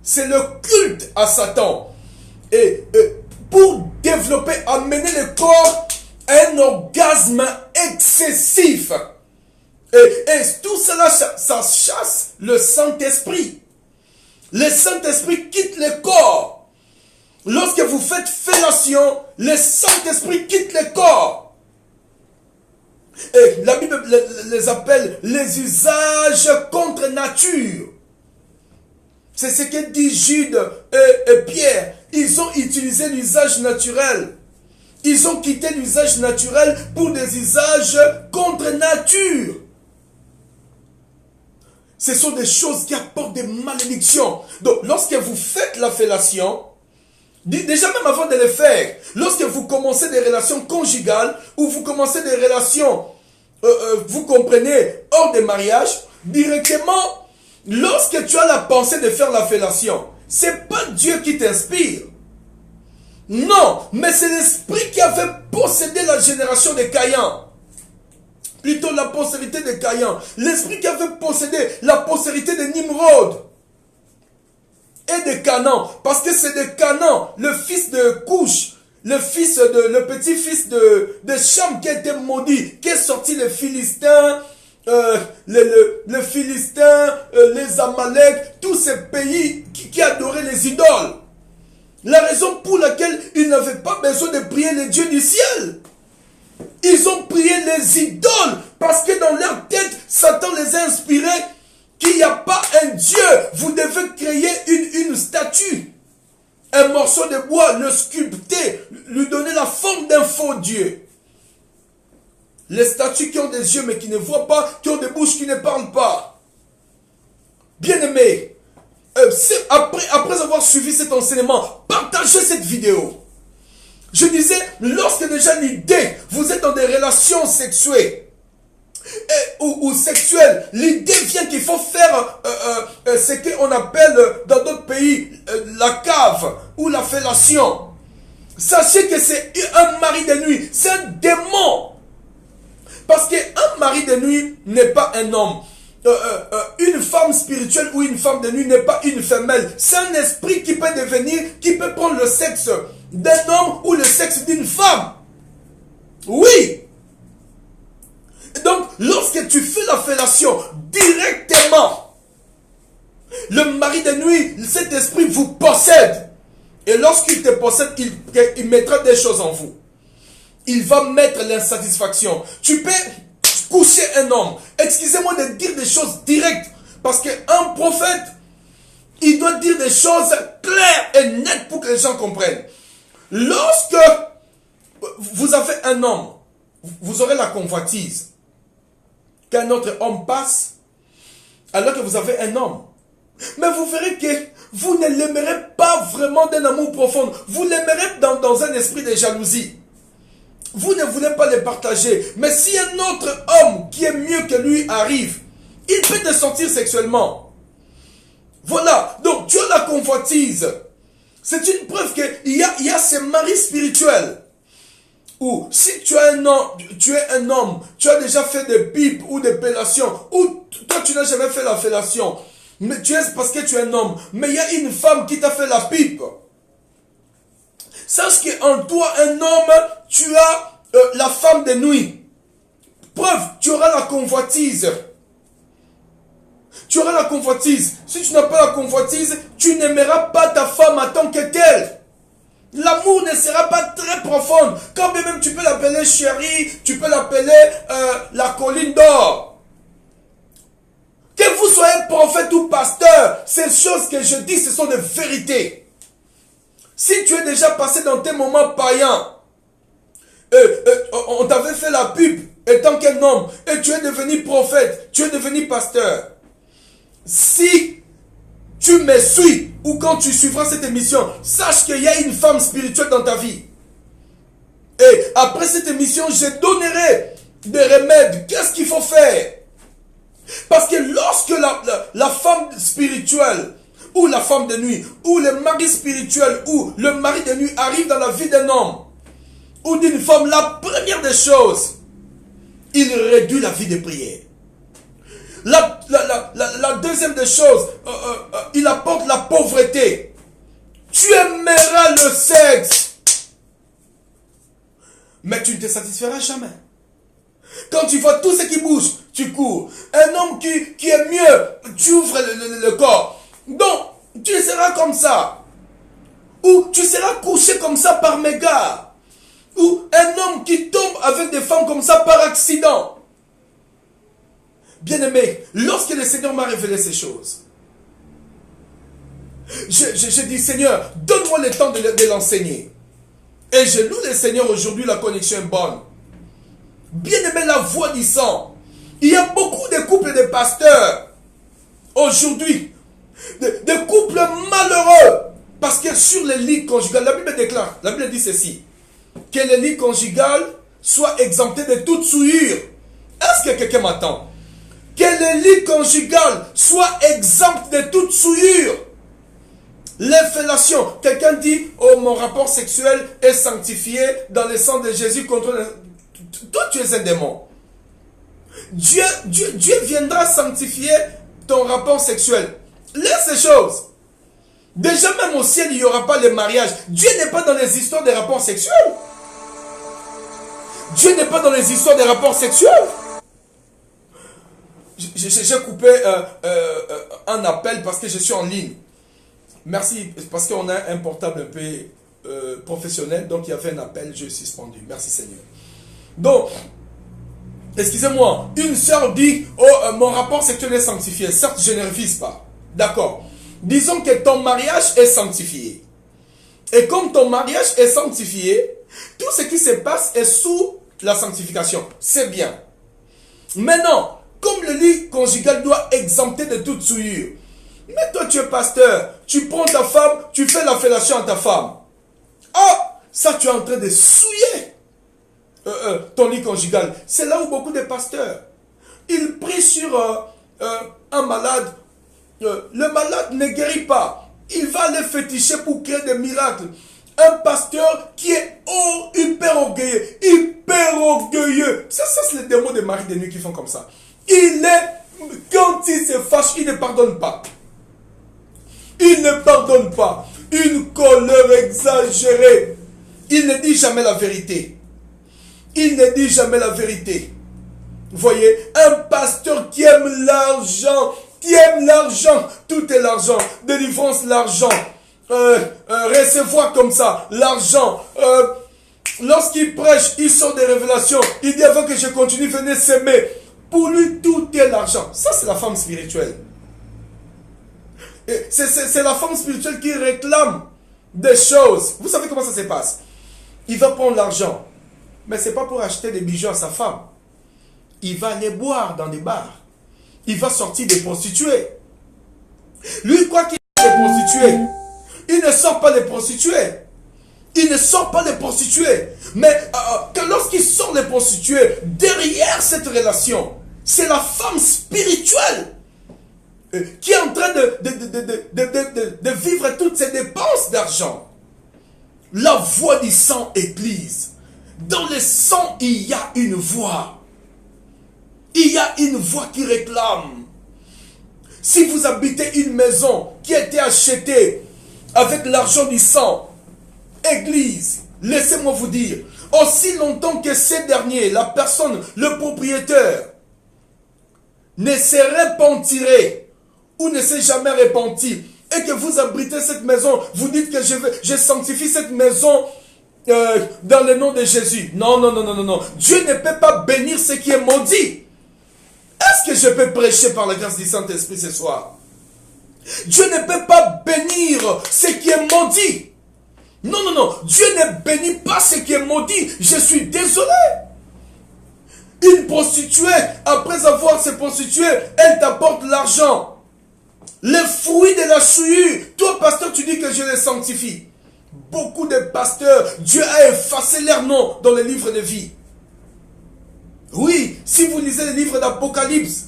C'est le culte à Satan. Et pour développer, amener le corps à un orgasme excessif. Et tout cela, ça chasse le Saint-Esprit. Le Saint-Esprit quitte le corps. Lorsque vous faites fellation, le Saint-Esprit quitte le corps. Et la Bible les appelle les usages contre nature. C'est ce que dit Jude et Pierre. Ils ont utilisé l'usage naturel. Ils ont quitté l'usage naturel pour des usages contre nature. Ce sont des choses qui apportent des malédictions. Donc, lorsque vous faites la fellation, déjà même avant de le faire, lorsque vous commencez des relations conjugales ou vous commencez des relations, vous comprenez, hors de mariage, directement, lorsque tu as la pensée de faire la fellation, c'est pas Dieu qui t'inspire. Non, mais c'est l'esprit qui avait possédé la génération de Caïn. Plutôt la postérité de Caïn. L'esprit qui avait possédé la postérité de Nimrod. Et de Canaan. Parce que c'est de Canaan, le fils de Couche, le petit-fils de Cham qui a été maudit, qui est sorti les Philistins, les Philistins, les Amalek, tous ces pays qui adoraient les idoles. La raison pour laquelle ils n'avaient pas besoin de prier les dieux du ciel. Ils ont prié les idoles parce que dans leur tête, Satan les a inspirés qu'il n'y a pas un Dieu. Vous devez créer une statue. Un morceau de bois, le sculpter, lui donner la forme d'un faux Dieu. Les statues qui ont des yeux mais qui ne voient pas, qui ont des bouches qui ne parlent pas. Bien-aimés, après avoir suivi cet enseignement, partagez cette vidéo. Je disais, lorsque déjà l'idée, vous êtes dans des relations sexuelles ou sexuelles, l'idée vient qu'il faut faire ce qu'on appelle dans d'autres pays la cave ou la fellation. Sachez que c'est un mari de nuit, c'est un démon. Parce qu'un mari de nuit n'est pas un homme. Une femme spirituelle ou une femme de nuit n'est pas une femelle. C'est un esprit qui peut devenir, qui peut prendre le sexe d'un homme ou le sexe d'une femme. Oui. Donc, lorsque tu fais la fellation directement, le mari de nuit, cet esprit vous possède. Et lorsqu'il te possède, il mettra des choses en vous. Il va mettre l'insatisfaction. Tu peux coucher un homme. Excusez-moi de dire des choses directes. Parce qu'un prophète, il doit dire des choses claires et nettes pour que les gens comprennent. Lorsque vous avez un homme, vous aurez la convoitise qu'un autre homme passe, alors que vous avez un homme. Mais vous verrez que vous ne l'aimerez pas vraiment d'un amour profond. Vous l'aimerez dans un esprit de jalousie. Vous ne voulez pas le partager. Mais si un autre homme qui est mieux que lui arrive, il peut te sentir sexuellement. Voilà. Donc tu as la convoitise. C'est une preuve qu'il y a ces maris spirituels. Ou si tu es un homme, tu as déjà fait des pipes ou des fellations, ou toi tu n'as jamais fait la fellation, mais tu es parce que tu es un homme, mais il y a une femme qui t'a fait la pipe. Sache qu'en toi, un homme, tu as la femme de nuit. Preuve, tu auras la convoitise. Tu auras la convoitise. Si tu n'as pas la convoitise, tu n'aimeras pas ta femme en tant que telle. L'amour ne sera pas très profond. Quand même tu peux l'appeler chérie, tu peux l'appeler la colline d'or. Que vous soyez prophète ou pasteur, ces choses que je dis, ce sont des vérités. Si tu es déjà passé dans tes moments païens, on t'avait fait la pub étant qu'un homme et tu es devenu prophète, tu es devenu pasteur. Si tu me suis ou quand tu suivras cette émission, sache qu'il y a une femme spirituelle dans ta vie. Et après cette émission, je donnerai des remèdes. Qu'est-ce qu'il faut faire? Parce que lorsque la femme spirituelle ou la femme de nuit ou le mari spirituel ou le mari de nuit arrive dans la vie d'un homme ou d'une femme, la première des choses, il réduit la vie de prière. La deuxième des choses, il apporte la pauvreté. Tu aimeras le sexe, mais tu ne te satisferas jamais. Quand tu vois tout ce qui bouge, tu cours. Un homme qui est mieux, tu ouvres le corps. Donc, tu seras comme ça. Ou tu seras couché comme ça par mégarde. Ou un homme qui tombe avec des femmes comme ça par accident. Bien-aimé, lorsque le Seigneur m'a révélé ces choses, je dis, Seigneur, donne-moi le temps de l'enseigner. Et je loue le Seigneur aujourd'hui, la connexion est bonne. Bien-aimé, la voix du sang. Il y a beaucoup de couples de pasteurs aujourd'hui, de couples malheureux, parce que sur les lits conjugales, la Bible déclare, la Bible dit ceci, que les lits conjugales soient exemptés de toute souillure. Est-ce que quelqu'un m'attend? Que les lits conjugales soient exempts de toute souillure. Les fellations, quelqu'un dit, oh, mon rapport sexuel est sanctifié dans le sang de Jésus contre le... Toi, tu es un démon. Dieu viendra sanctifier ton rapport sexuel. Laisse ces choses. Déjà, même au ciel, il n'y aura pas le mariage. Dieu n'est pas dans les histoires des rapports sexuels. Dieu n'est pas dans les histoires des rapports sexuels. J'ai coupé un appel parce que je suis en ligne. Merci, parce qu'on a un portable un peu professionnel. Donc, il y avait un appel, je suis suspendu. Merci Seigneur. Donc, excusez-moi, une sœur dit, oh, mon rapport sexuel est sanctifié. Certes, je ne refuse pas. D'accord. Disons que ton mariage est sanctifié. Et comme ton mariage est sanctifié, tout ce qui se passe est sous la sanctification. C'est bien. Maintenant, comme le lit conjugal doit exempter de toute souillure, mais toi tu es pasteur, tu prends ta femme, tu fais la fellation à ta femme. Ah, ça tu es en train de souiller ton lit conjugal. C'est là où beaucoup de pasteurs, ils prient sur un malade. Le malade ne guérit pas. Il va aller féticher pour créer des miracles. Un pasteur qui est hyper orgueilleux. Hyper orgueilleux. Ça c'est les démons des maris de nuit qui font comme ça. Quand il se fâche, il ne pardonne pas. Il ne pardonne pas. Une colère exagérée. Il ne dit jamais la vérité. Il ne dit jamais la vérité. Vous voyez, un pasteur qui aime l'argent, tout est l'argent, délivrance, l'argent, recevoir comme ça, l'argent, lorsqu'il prêche, il sort des révélations, il dit avant que je continue, venez s'aimer, pour lui tout est l'argent. Ça c'est la femme spirituelle. C'est la femme spirituelle qui réclame des choses. Vous savez comment ça se passe? Il va prendre l'argent, mais ce n'est pas pour acheter des bijoux à sa femme. Il va aller boire dans des bars. Il va sortir des prostituées. Lui, quoi qu'il ait des prostituées, il ne sort pas les prostituées. Il ne sort pas les prostituées. Mais lorsqu'il sort les prostituées, derrière cette relation, c'est la femme spirituelle qui est en train de vivre toutes ses dépenses d'argent. La voix du sang église. Dans le sang, il y a une voix. Il y a une voix qui réclame. Si vous habitez une maison qui a été achetée avec l'argent du sang, église, laissez-moi vous dire, aussi longtemps que ces derniers, la personne, le propriétaire, ne se repentirait ou ne s'est jamais repenti, et que vous abritez cette maison, vous dites que je sanctifie cette maison dans le nom de Jésus. Non, non, non, non, non, non. Dieu ne peut pas bénir ce qui est maudit. Est-ce que je peux prêcher par la grâce du Saint-Esprit ce soir? Dieu ne peut pas bénir ce qui est maudit. Non, non, non. Dieu ne bénit pas ce qui est maudit. Je suis désolé. Une prostituée, après avoir se prostituée, elle t'apporte l'argent. Les fruits de la souillure. Toi, pasteur, tu dis que je les sanctifie. Beaucoup de pasteurs, Dieu a effacé leur nom dans les livres de vie. Oui, si vous lisez les livres d'Apocalypse,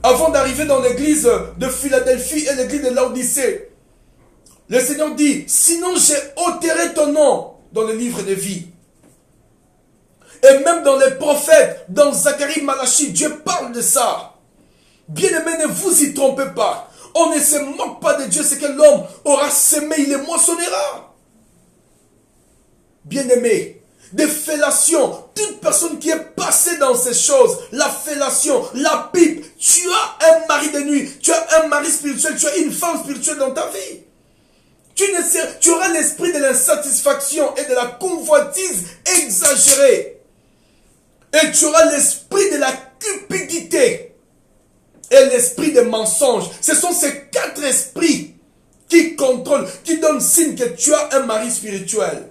avant d'arriver dans l'église de Philadelphie et l'église de Laodicée, le Seigneur dit, sinon j'ai ôterai ton nom dans le livre de vie. Et même dans les prophètes, dans Zacharie, Malachie, Dieu parle de ça. Bien-aimés, ne vous y trompez pas. On ne se moque pas de Dieu, c'est que l'homme aura semé, il les moissonnera. Bien-aimés, des fellations, toute personne qui est passée dans ces choses, la fellation, la pipe, tu as un mari de nuit, tu as un mari spirituel, tu as une femme spirituelle dans ta vie. Tu auras l'esprit de l'insatisfaction et de la convoitise exagérée. Et tu auras l'esprit de la cupidité et l'esprit de mensonge. Ce sont ces 4 esprits qui contrôlent, qui donnent signe que tu as un mari spirituel.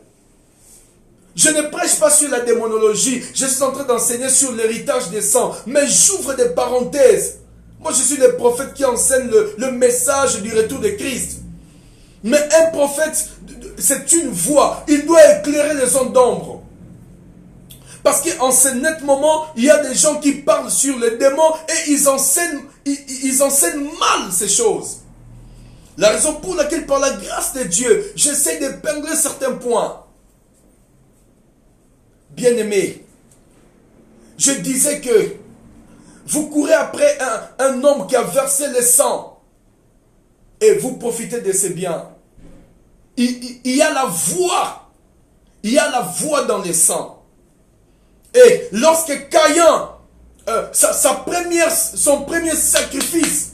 Je ne prêche pas sur la démonologie, je suis en train d'enseigner sur l'héritage des sangs, mais j'ouvre des parenthèses. Moi je suis le prophète qui enseigne le message du retour de Christ. Mais un prophète, c'est une voix, il doit éclairer les zones d'ombre. Parce qu'en ce net moment, il y a des gens qui parlent sur les démons et ils enseignent mal ces choses. La raison pour laquelle, par la grâce de Dieu, j'essaie d'épingler certains points. Bien-aimés, je disais que vous courez après un homme qui a versé le sang et vous profitez de ses biens. Il y a la voix. Il y a la voix dans le sang. Et lorsque Caïn, son premier sacrifice,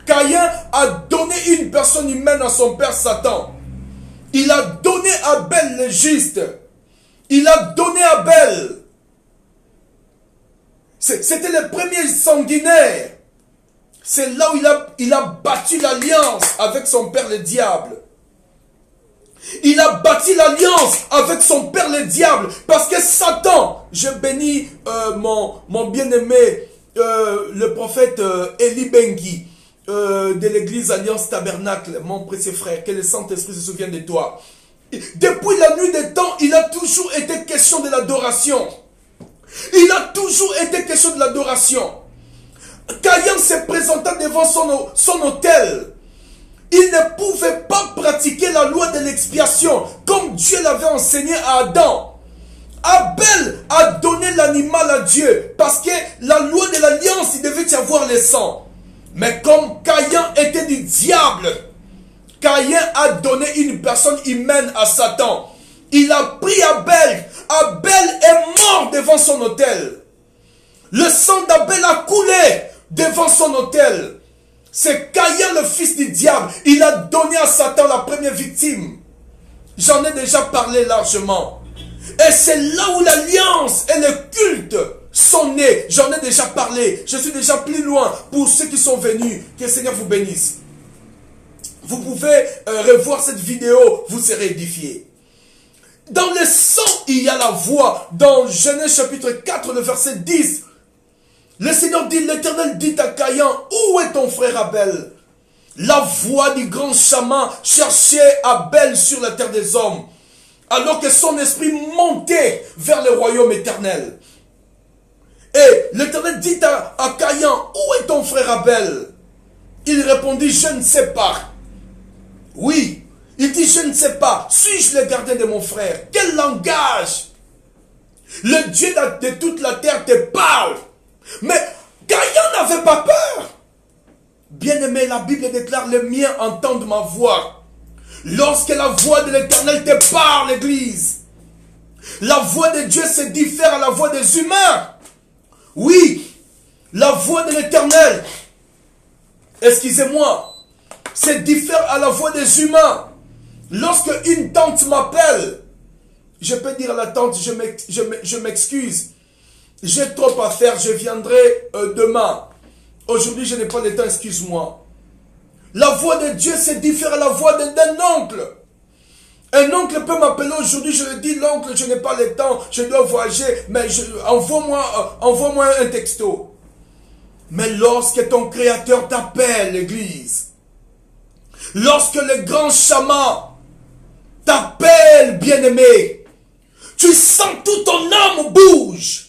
Caïn a donné une personne humaine à son père Satan. Il a donné Abel le juste. Il a donné Abel. C'était le premier sanguinaire. C'est là où il a battu l'alliance avec son père le diable. Il a bâti l'alliance avec son père le diable. Parce que Satan, je bénis mon bien-aimé, le prophète Eli Bengui, de l'église Alliance Tabernacle, mon précieux frère, que le Saint-Esprit se souvienne de toi. Depuis la nuit des temps, il a toujours été question de l'adoration. Il a toujours été question de l'adoration. Caïn se présenta devant son autel. Il ne pouvait pas pratiquer la loi de l'expiation comme Dieu l'avait enseigné à Adam. Abel a donné l'animal à Dieu parce que la loi de l'alliance, il devait y avoir le sang. Mais comme Caïn était du diable, Caïn a donné une personne humaine à Satan. Il a pris Abel. Abel est mort devant son autel. Le sang d'Abel a coulé devant son autel. C'est Caïn, le fils du diable. Il a donné à Satan la première victime. J'en ai déjà parlé largement. Et c'est là où l'alliance et le culte sont nés. J'en ai déjà parlé. Je suis déjà plus loin. Pour ceux qui sont venus, que le Seigneur vous bénisse. Vous pouvez revoir cette vidéo, vous serez édifiés. Dans le sang, il y a la voix. Dans Genèse chapitre 4, le verset 10, le Seigneur dit, l'Éternel dit à Caïn, où est ton frère Abel? La voix du grand chaman cherchait Abel sur la terre des hommes, alors que son esprit montait vers le royaume éternel. Et l'Éternel dit à Caïn, où est ton frère Abel? Il répondit, je ne sais pas. Oui, il dit, je ne sais pas. Suis-je le gardien de mon frère? Quel langage? Le Dieu de toute la terre te parle. Mais Caïn n'avait pas peur. Bien-aimé, la Bible déclare, les miens entendent ma voix. Lorsque la voix de l'Éternel te parle, l'Église, la voix de Dieu se diffère à la voix des humains. Oui, la voix de l'Éternel, excusez-moi, se diffère à la voix des humains. Lorsque une tante m'appelle, je peux dire à la tante, je m'excuse. J'ai trop à faire, je viendrai demain. Aujourd'hui, je n'ai pas le temps, excuse-moi. La voix de Dieu se diffère à la voix d'un oncle. Un oncle peut m'appeler aujourd'hui, je lui dis, l'oncle, je n'ai pas le temps, je dois voyager, mais envoie-moi un texto. Mais lorsque ton Créateur t'appelle, l'Église, lorsque le grand chaman t'appelle, bien-aimé, tu sens tout ton âme bouge.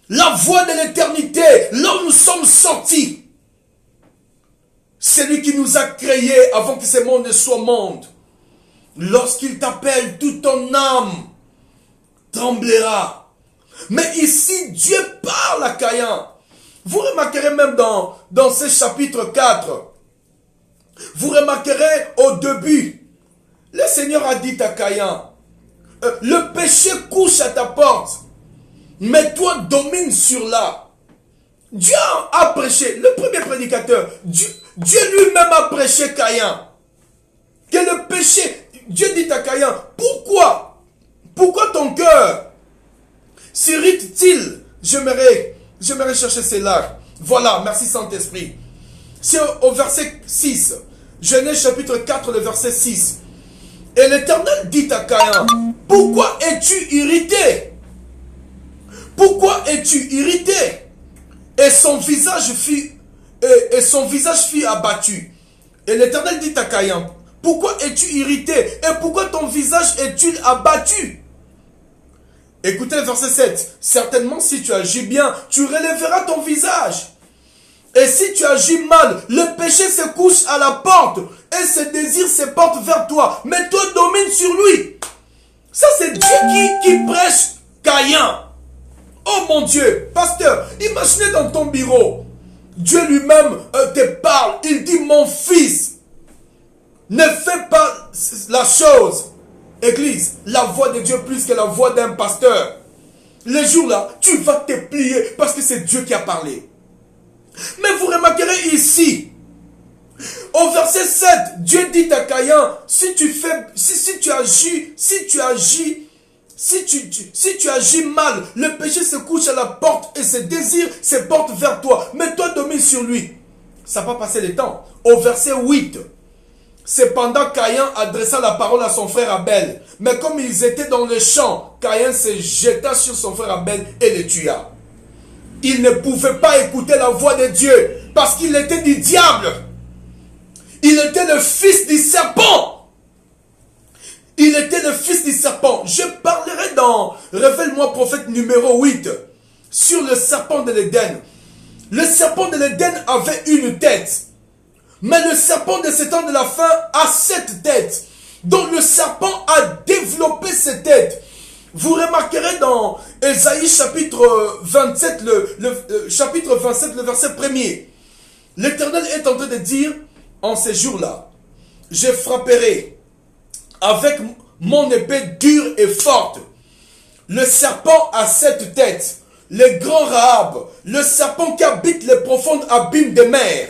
La voix de l'éternité, là où nous sommes sortis. C'est lui qui nous a créés avant que ce monde ne soit monde. Lorsqu'il t'appelle, toute ton âme tremblera. Mais ici, Dieu parle à Caïn. Vous remarquerez même dans ce chapitre 4, vous remarquerez au début, le Seigneur a dit à Caïn, le péché couche à ta porte, mais toi domine sur là. Dieu a prêché, le premier prédicateur, Dieu lui-même a prêché Caïn. Que le péché, Dieu dit à Caïn, pourquoi ton cœur s'irrite-t-il? J'aimerais chercher cela. Voilà, merci Saint-Esprit. C'est au verset 6. Genèse chapitre 4, le verset 6. Et l'Éternel dit à Caïn, pourquoi es-tu irrité? Pourquoi es-tu irrité? Et son visage fut abattu. Et l'Éternel dit à Caïn, pourquoi es-tu irrité? Et pourquoi ton visage est-il abattu? Écoutez le verset 7. Certainement, si tu agis bien, tu relèveras ton visage. Et si tu agis mal, le péché se couche à la porte et ses désirs se portent vers toi. Mais toi domine sur lui. Ça, c'est Dieu qui prêche Caïn. Oh mon Dieu, pasteur, imaginez dans ton bureau, Dieu lui-même te parle. Il dit, mon fils, ne fais pas la chose. Église, la voix de Dieu plus que la voix d'un pasteur. Les jours-là, tu vas te plier parce que c'est Dieu qui a parlé. Mais vous remarquerez ici, au verset 7, Dieu dit à Caïn, si tu agis mal, le péché se couche à la porte et ses désirs se portent vers toi. Mais toi domine sur lui. Ça va passer le temps. Au verset 8, cependant Caïn adressa la parole à son frère Abel. Mais comme ils étaient dans le champ, Caïn se jeta sur son frère Abel et le tua. Il ne pouvait pas écouter la voix de Dieu parce qu'il était du diable. Il était le fils du serpent. Il était le fils du serpent. Je parlerai dans Révèle-moi prophète numéro 8 sur le serpent de l'Éden. Le serpent de l'Éden avait une tête. Mais le serpent de ce temps de la fin a 7 têtes. Donc le serpent a développé ses têtes. Vous remarquerez dans Ésaïe chapitre 27, chapitre 27, le verset 1er. L'Éternel est en train de dire, en ces jours-là, je frapperai avec mon épée dure et forte. Le serpent a 7 têtes. Le grand Rahab, le serpent qui habite les profondes abîmes des mers.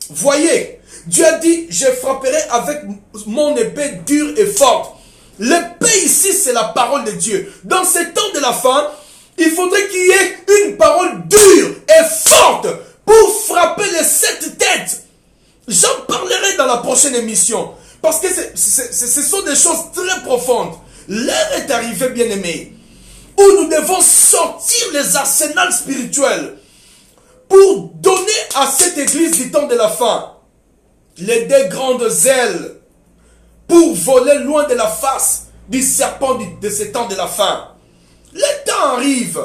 Voyez, Dieu a dit, je frapperai avec mon épée dure et forte. L'épée ici, c'est la parole de Dieu. Dans ces temps de la fin, il faudrait qu'il y ait une parole dure et forte pour frapper les 7 têtes. J'en parlerai dans la prochaine émission. Parce que ce sont des choses très profondes. L'heure est arrivée, bien-aimés, où nous devons sortir les arsenals spirituels pour donner à cette église du temps de la fin les 2 grandes ailes pour voler loin de la face du serpent de ce temps de la fin. Le temps arrive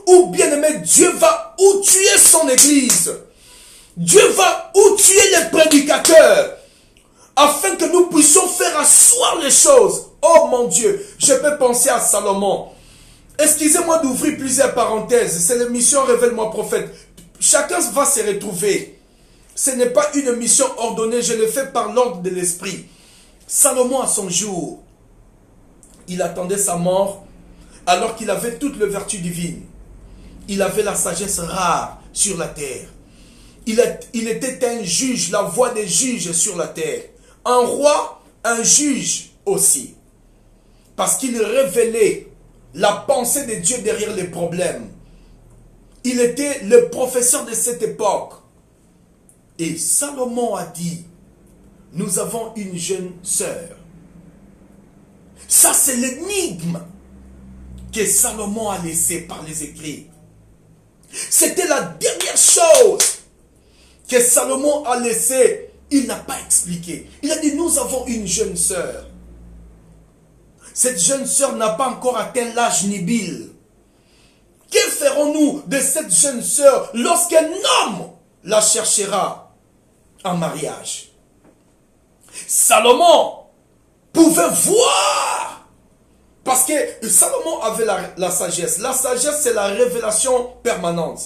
où, bien-aimé, Dieu va tuer son église. Dieu va tuer les prédicateurs afin que nous puissions faire asseoir les choses. Oh mon Dieu, je peux penser à Salomon. Excusez-moi d'ouvrir plusieurs parenthèses. C'est l'émission Révèle-moi prophète. Chacun va se retrouver. Ce n'est pas une mission ordonnée, je le fais par l'ordre de l'esprit. Salomon à son jour, il attendait sa mort alors qu'il avait toutes les vertus divines. Il avait la sagesse rare sur la terre. Il était un juge, la voix des juges sur la terre. Un roi, un juge aussi. Parce qu'il révélait la pensée de Dieu derrière les problèmes. Il était le professeur de cette époque. Et Salomon a dit, nous avons une jeune sœur. Ça, c'est l'énigme que Salomon a laissé par les écrits. C'était la dernière chose que Salomon a laissé. Il n'a pas expliqué. Il a dit, nous avons une jeune sœur. Cette jeune sœur n'a pas encore atteint l'âge nubile. Que ferons-nous de cette jeune sœur lorsqu'un homme la cherchera en mariage? Salomon pouvait voir. Parce que Salomon avait la sagesse. La sagesse, c'est la révélation permanente.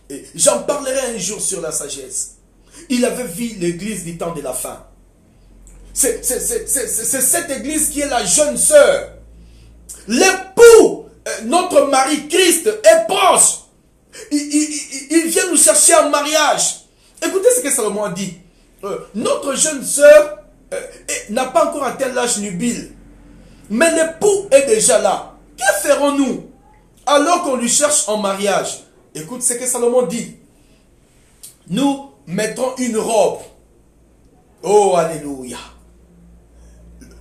Et j'en parlerai un jour sur la sagesse. Il avait vu l'église du temps de la fin. C'est cette église qui est la jeune sœur. L'époux, notre mari Christ, est proche. Il vient nous chercher en mariage. Écoutez ce que Salomon a dit. Notre jeune sœur n'a pas encore atteint l'âge nubile. Mais l'époux est déjà là. Que ferons-nous alors qu'on lui cherche en mariage? Écoute ce que Salomon dit. Nous mettrons une robe. Oh, alléluia.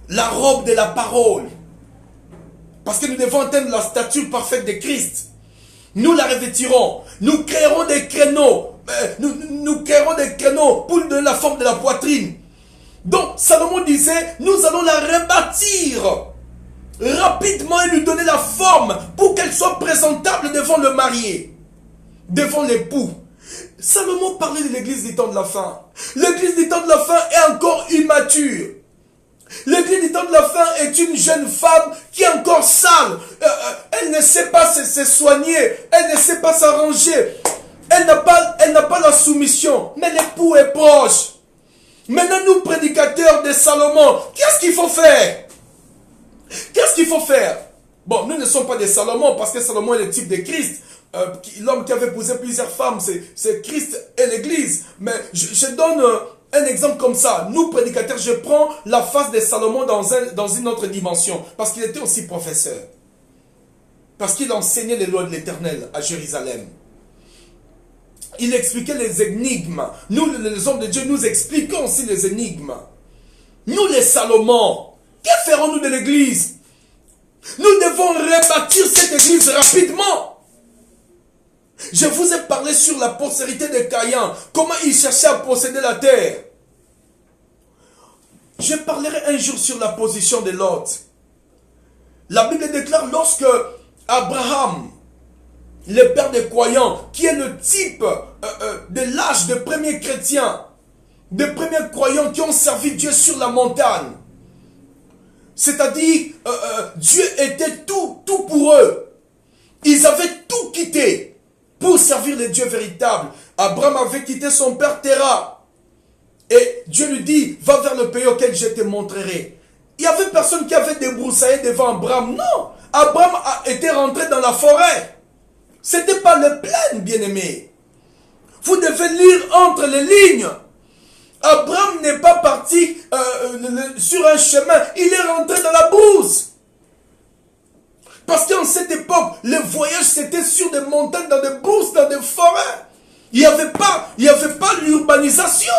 La robe de la parole. Parce que nous devons atteindre la stature parfaite de Christ. Nous la revêtirons. Nous créerons des créneaux. Nous créerons des créneaux pour lui donner la forme de la poitrine. Donc, Salomon disait, nous allons la rebâtir rapidement et lui donner la forme pour qu'elle soit présentable devant le marié, devant l'époux. Salomon parlait de l'église du temps de la fin. L'église du temps de la fin est encore immature. L'église du temps de la fin est une jeune femme qui est encore sale. Elle ne sait pas se soigner. Elle ne sait pas s'arranger. Elle n'a pas la soumission. Mais l'époux est proche. Maintenant, nous, prédicateurs de Salomon, qu'est-ce qu'il faut faire? Qu'est-ce qu'il faut faire? Bon, nous ne sommes pas des Salomon parce que Salomon est le type de Christ. L'homme qui avait épousé plusieurs femmes, c'est Christ et l'Église. Mais je donne un exemple comme ça. Nous, prédicateurs, je prends la face de Salomon dans une autre dimension. Parce qu'il était aussi professeur. Parce qu'il enseignait les lois de l'Éternel à Jérusalem. Il expliquait les énigmes. Nous, les hommes de Dieu, nous expliquons aussi les énigmes. Nous, les Salomon, que ferons-nous de l'Église? Nous devons rebâtir cette Église rapidement. Je vous ai parlé sur la postérité de Caïn, comment il cherchait à posséder la terre. Je parlerai un jour sur la position de Lot. La Bible déclare lorsque Abraham, le père des croyants, qui est le type de l'âge des premiers chrétiens, des premiers croyants qui ont servi Dieu sur la montagne. C'est-à-dire, Dieu était tout pour eux. Ils avaient tout quitté pour servir le Dieu véritable. Abraham avait quitté son père Terah. Et Dieu lui dit, va vers le pays auquel je te montrerai. Il n'y avait personne qui avait débroussaillé devant Abraham. Non, Abraham était rentré dans la forêt. C'était pas le plaine, bien-aimé. Vous devez lire entre les lignes. Abraham n'est pas parti sur un chemin. Il est rentré dans la brousse. Parce qu'en cette époque, les voyages c'était sur des montagnes, dans des brousses, dans des forêts. Il n'y avait pas l'urbanisation.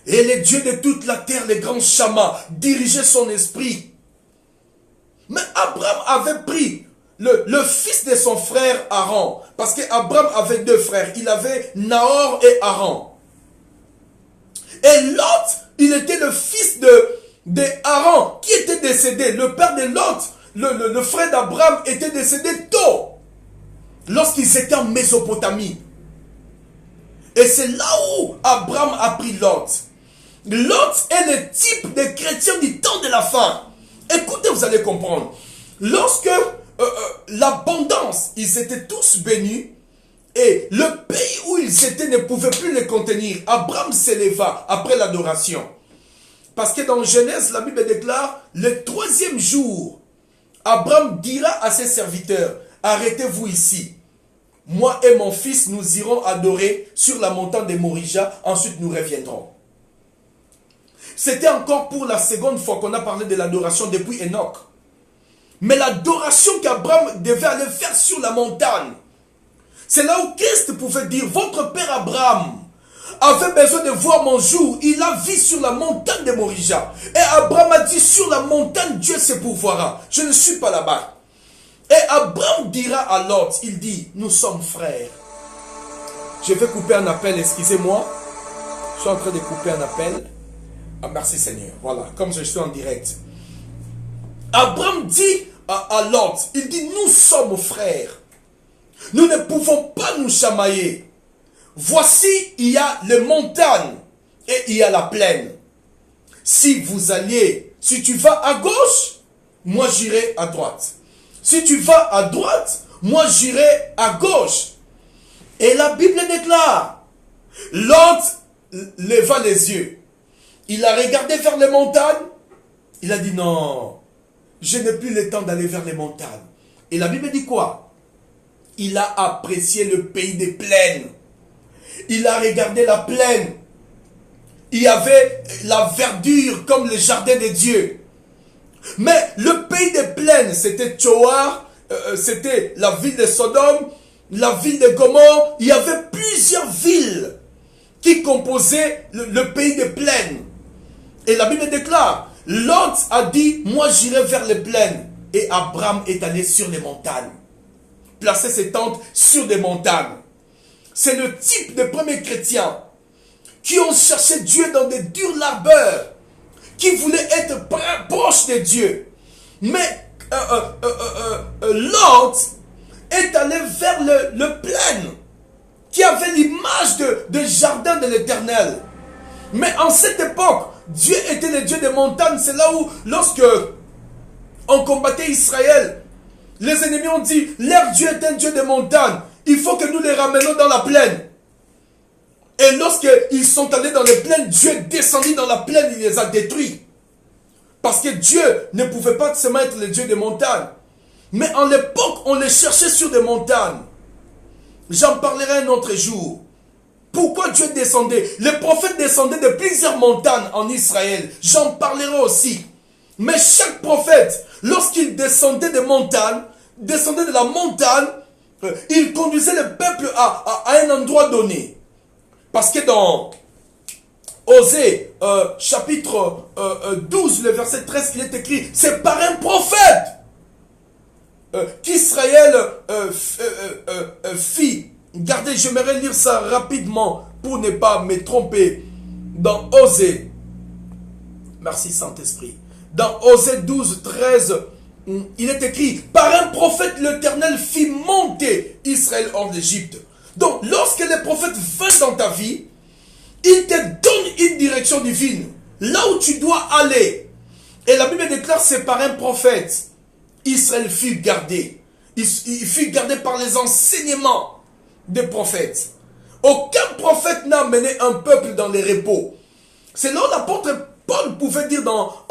Et les dieux de toute la terre, les grands chamas, dirigeaient son esprit. Mais Abraham avait pris le fils de son frère Aaron. Parce qu'Abraham avait deux frères. Il avait Nahor et Haran. Et Lot, il était le fils de Haran qui était décédé. Le père de Lot, le frère d'Abraham était décédé tôt. Lorsqu'ils étaient en Mésopotamie. Et c'est là où Abraham a pris Lot. Lot est le type de chrétien du temps de la fin. Écoutez, vous allez comprendre. Lorsque l'abondance, ils étaient tous bénis, et le pays où ils étaient ne pouvait plus les contenir, Abraham s'éleva après l'adoration. Parce que dans Genèse, la Bible déclare, le troisième jour, Abraham dira à ses serviteurs, arrêtez-vous ici. Moi et mon fils, nous irons adorer sur la montagne de Morija, ensuite nous reviendrons. C'était encore pour la seconde fois qu'on a parlé de l'adoration depuis Enoch. Mais l'adoration qu'Abraham devait aller faire sur la montagne, c'est là où Christ pouvait dire, votre père Abraham avait besoin de voir mon jour. Il a vu sur la montagne de Morija. Et Abraham a dit, sur la montagne, Dieu se pourvoira. Je ne suis pas là-bas. Et Abraham dira à Lot, il dit, nous sommes frères. Je vais couper un appel, excusez-moi. Je suis en train de couper un appel. Ah, merci Seigneur. Voilà, comme je suis en direct. Abraham dit à Lot, il dit, nous sommes frères. Nous ne pouvons pas nous chamailler. Voici, il y a les montagnes et il y a la plaine. Si vous alliez, si tu vas à gauche, moi j'irai à droite. Si tu vas à droite, moi j'irai à gauche. Et la Bible déclare, Lot leva les yeux. Il a regardé vers les montagnes. Il a dit non, je n'ai plus le temps d'aller vers les montagnes. Et la Bible dit quoi? Il a apprécié le pays des plaines. Il a regardé la plaine. Il y avait la verdure comme le jardin de Dieu. Mais le pays des plaines, c'était Tchoar, c'était la ville de Sodome, la ville de Gomorrhe. Il y avait plusieurs villes qui composaient le pays des plaines. Et la Bible déclare, Lot a dit, moi j'irai vers les plaines. Et Abraham est allé sur les montagnes. Placer ses tentes sur des montagnes. C'est le type de premiers chrétiens qui ont cherché Dieu dans des dures labeurs, qui voulaient être proches de Dieu. Mais Lot est allé vers le plaine, qui avait l'image de jardin de l'Éternel. Mais en cette époque, Dieu était le Dieu des montagnes. C'est là où, lorsque on combattait Israël, les ennemis ont dit, leur Dieu est un Dieu des montagnes. Il faut que nous les ramenions dans la plaine. Et lorsqu'ils sont allés dans les plaines, Dieu est descendu dans la plaine, il les a détruits. Parce que Dieu ne pouvait pas seulement être le Dieu des montagnes. Mais en l'époque, on les cherchait sur des montagnes. J'en parlerai un autre jour. Pourquoi Dieu descendait? Les prophètes descendaient de plusieurs montagnes en Israël. J'en parlerai aussi. Mais chaque prophète, lorsqu'il descendait des montagnes, descendait de la montagne, il conduisait le peuple à un endroit donné. Parce que dans Osée, chapitre 12, le verset 13, il est écrit, c'est par un prophète qu'Israël fit. Regardez, j'aimerais lire ça rapidement pour ne pas me tromper. Dans Osée, merci Saint-Esprit, dans Osée 12, 13, il est écrit, par un prophète l'Éternel fit monter Israël hors d'Égypte. Donc, lorsque les prophètes viennent dans ta vie, ils te donnent une direction divine, là où tu dois aller. Et la Bible déclare, c'est par un prophète, Israël fut gardé. Il fut gardé par les enseignements des prophètes. Aucun prophète n'a mené un peuple dans les repos. C'est là où l'apôtre Paul pouvait dire dans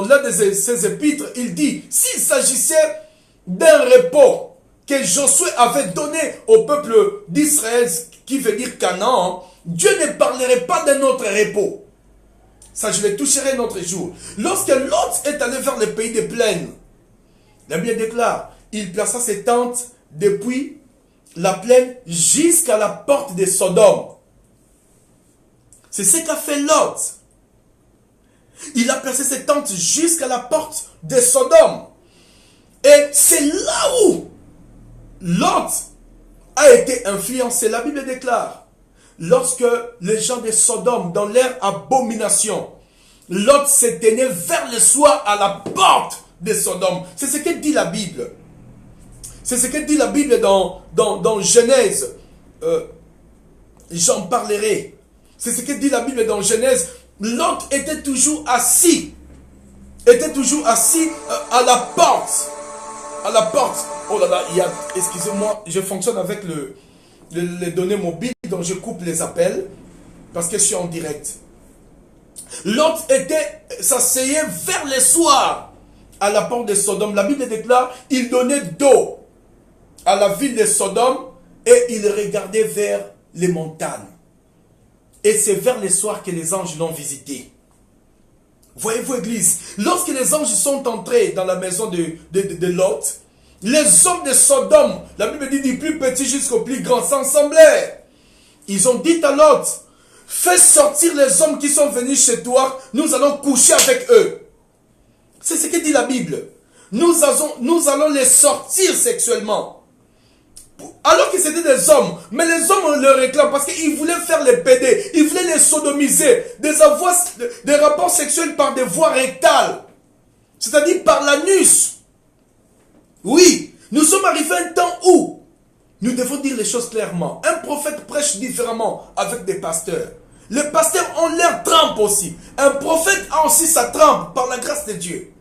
l'un de ses épîtres, il dit, s'il s'agissait d'un repos que Josué avait donné au peuple d'Israël, qui veut dire Canaan, Dieu ne parlerait pas d'un autre repos. Ça, je le toucherai un autre jour. Lorsque Lot est allé vers le pays des plaines, la Bible déclare, il plaça ses tentes depuis la plaine jusqu'à la porte de Sodome. C'est ce qu'a fait Lot. Il a placé ses tentes jusqu'à la porte de Sodome. Et c'est là où Lot a été influencé. La Bible déclare, lorsque les gens de Sodome, dans leur abomination, Lot s'est tenu vers le soir à la porte de Sodome. C'est ce que dit la Bible. C'est ce que dit la Bible dans Genèse. J'en parlerai. C'est ce que dit la Bible dans Genèse. Lot était toujours assis. À la porte. À la porte. Oh là là, excusez-moi, je fonctionne avec les données mobiles, donc je coupe les appels parce que je suis en direct. Lot s'asseyait vers le soir à la porte de Sodome. La Bible déclare, il donnait d'eau à la ville de Sodome et il regardait vers les montagnes. Et c'est vers le soir que les anges l'ont visité. Voyez-vous, église, lorsque les anges sont entrés dans la maison de Lot, les hommes de Sodome, la Bible dit du plus petit jusqu'au plus grand, s'ensemblèrent. Ils ont dit à Lot, fais sortir les hommes qui sont venus chez toi, nous allons coucher avec eux. C'est ce que dit la Bible. Nous allons les sortir sexuellement. Alors que c'était des hommes, mais les hommes le réclament parce qu'ils voulaient faire les pédés, ils voulaient les sodomiser, des rapports sexuels par des voies rectales, c'est-à-dire par l'anus. Oui, nous sommes arrivés à un temps où nous devons dire les choses clairement. Un prophète prêche différemment avec des pasteurs. Les pasteurs ont leur trempe aussi. Un prophète a aussi sa trempe par la grâce de Dieu.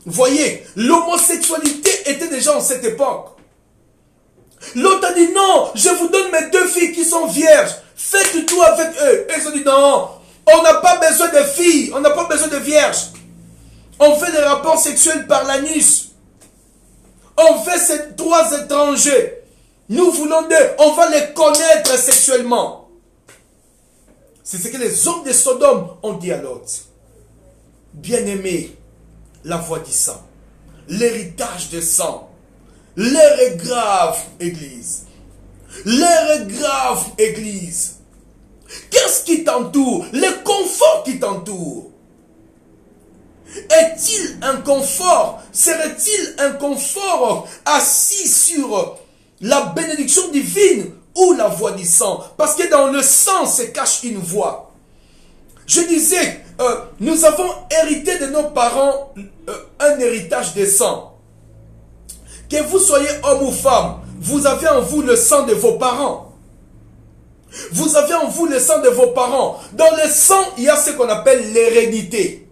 Voyez, l'homosexualité était déjà en cette époque. L'autre a dit non, je vous donne mes 2 filles qui sont vierges. Faites tout avec eux. Et ils ont dit non, on n'a pas besoin de filles, on n'a pas besoin de vierges. On fait des rapports sexuels par l'anus. On fait ces 3 étrangers. Nous voulons 2, on va les connaître sexuellement. C'est ce que les hommes de Sodome ont dit à Lot. Bien-aimé, la voix du sang, l'héritage de sang. L'heure est grave, Église. L'heure est grave, Église. Qu'est-ce qui t'entoure? Le confort qui t'entoure. Est-il un confort? Serait-il un confort assis sur la bénédiction divine ou la voix du sang? Parce que dans le sang se cache une voix. Je disais, nous avons hérité de nos parents un héritage de sang. Que vous soyez homme ou femme, vous avez en vous le sang de vos parents. Vous avez en vous le sang de vos parents. Dans le sang, il y a ce qu'on appelle l'hérédité.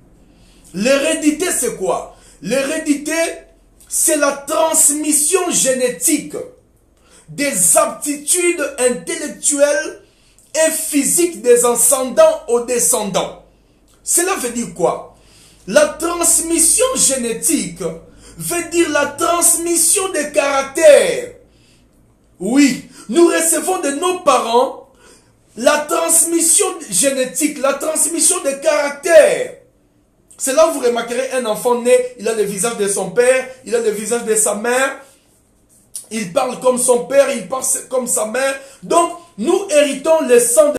L'hérédité, c'est quoi? L'hérédité, c'est la transmission génétique des aptitudes intellectuelles et physiques des ascendants aux descendants. Cela veut dire quoi? La transmission génétique veut dire la transmission des caractères. Oui, nous recevons de nos parents la transmission génétique, la transmission des caractères. C'est là où vous remarquerez un enfant né, il a le visage de son père, il a le visage de sa mère, il parle comme son père, il parle comme sa mère. Donc, nous héritons le sang de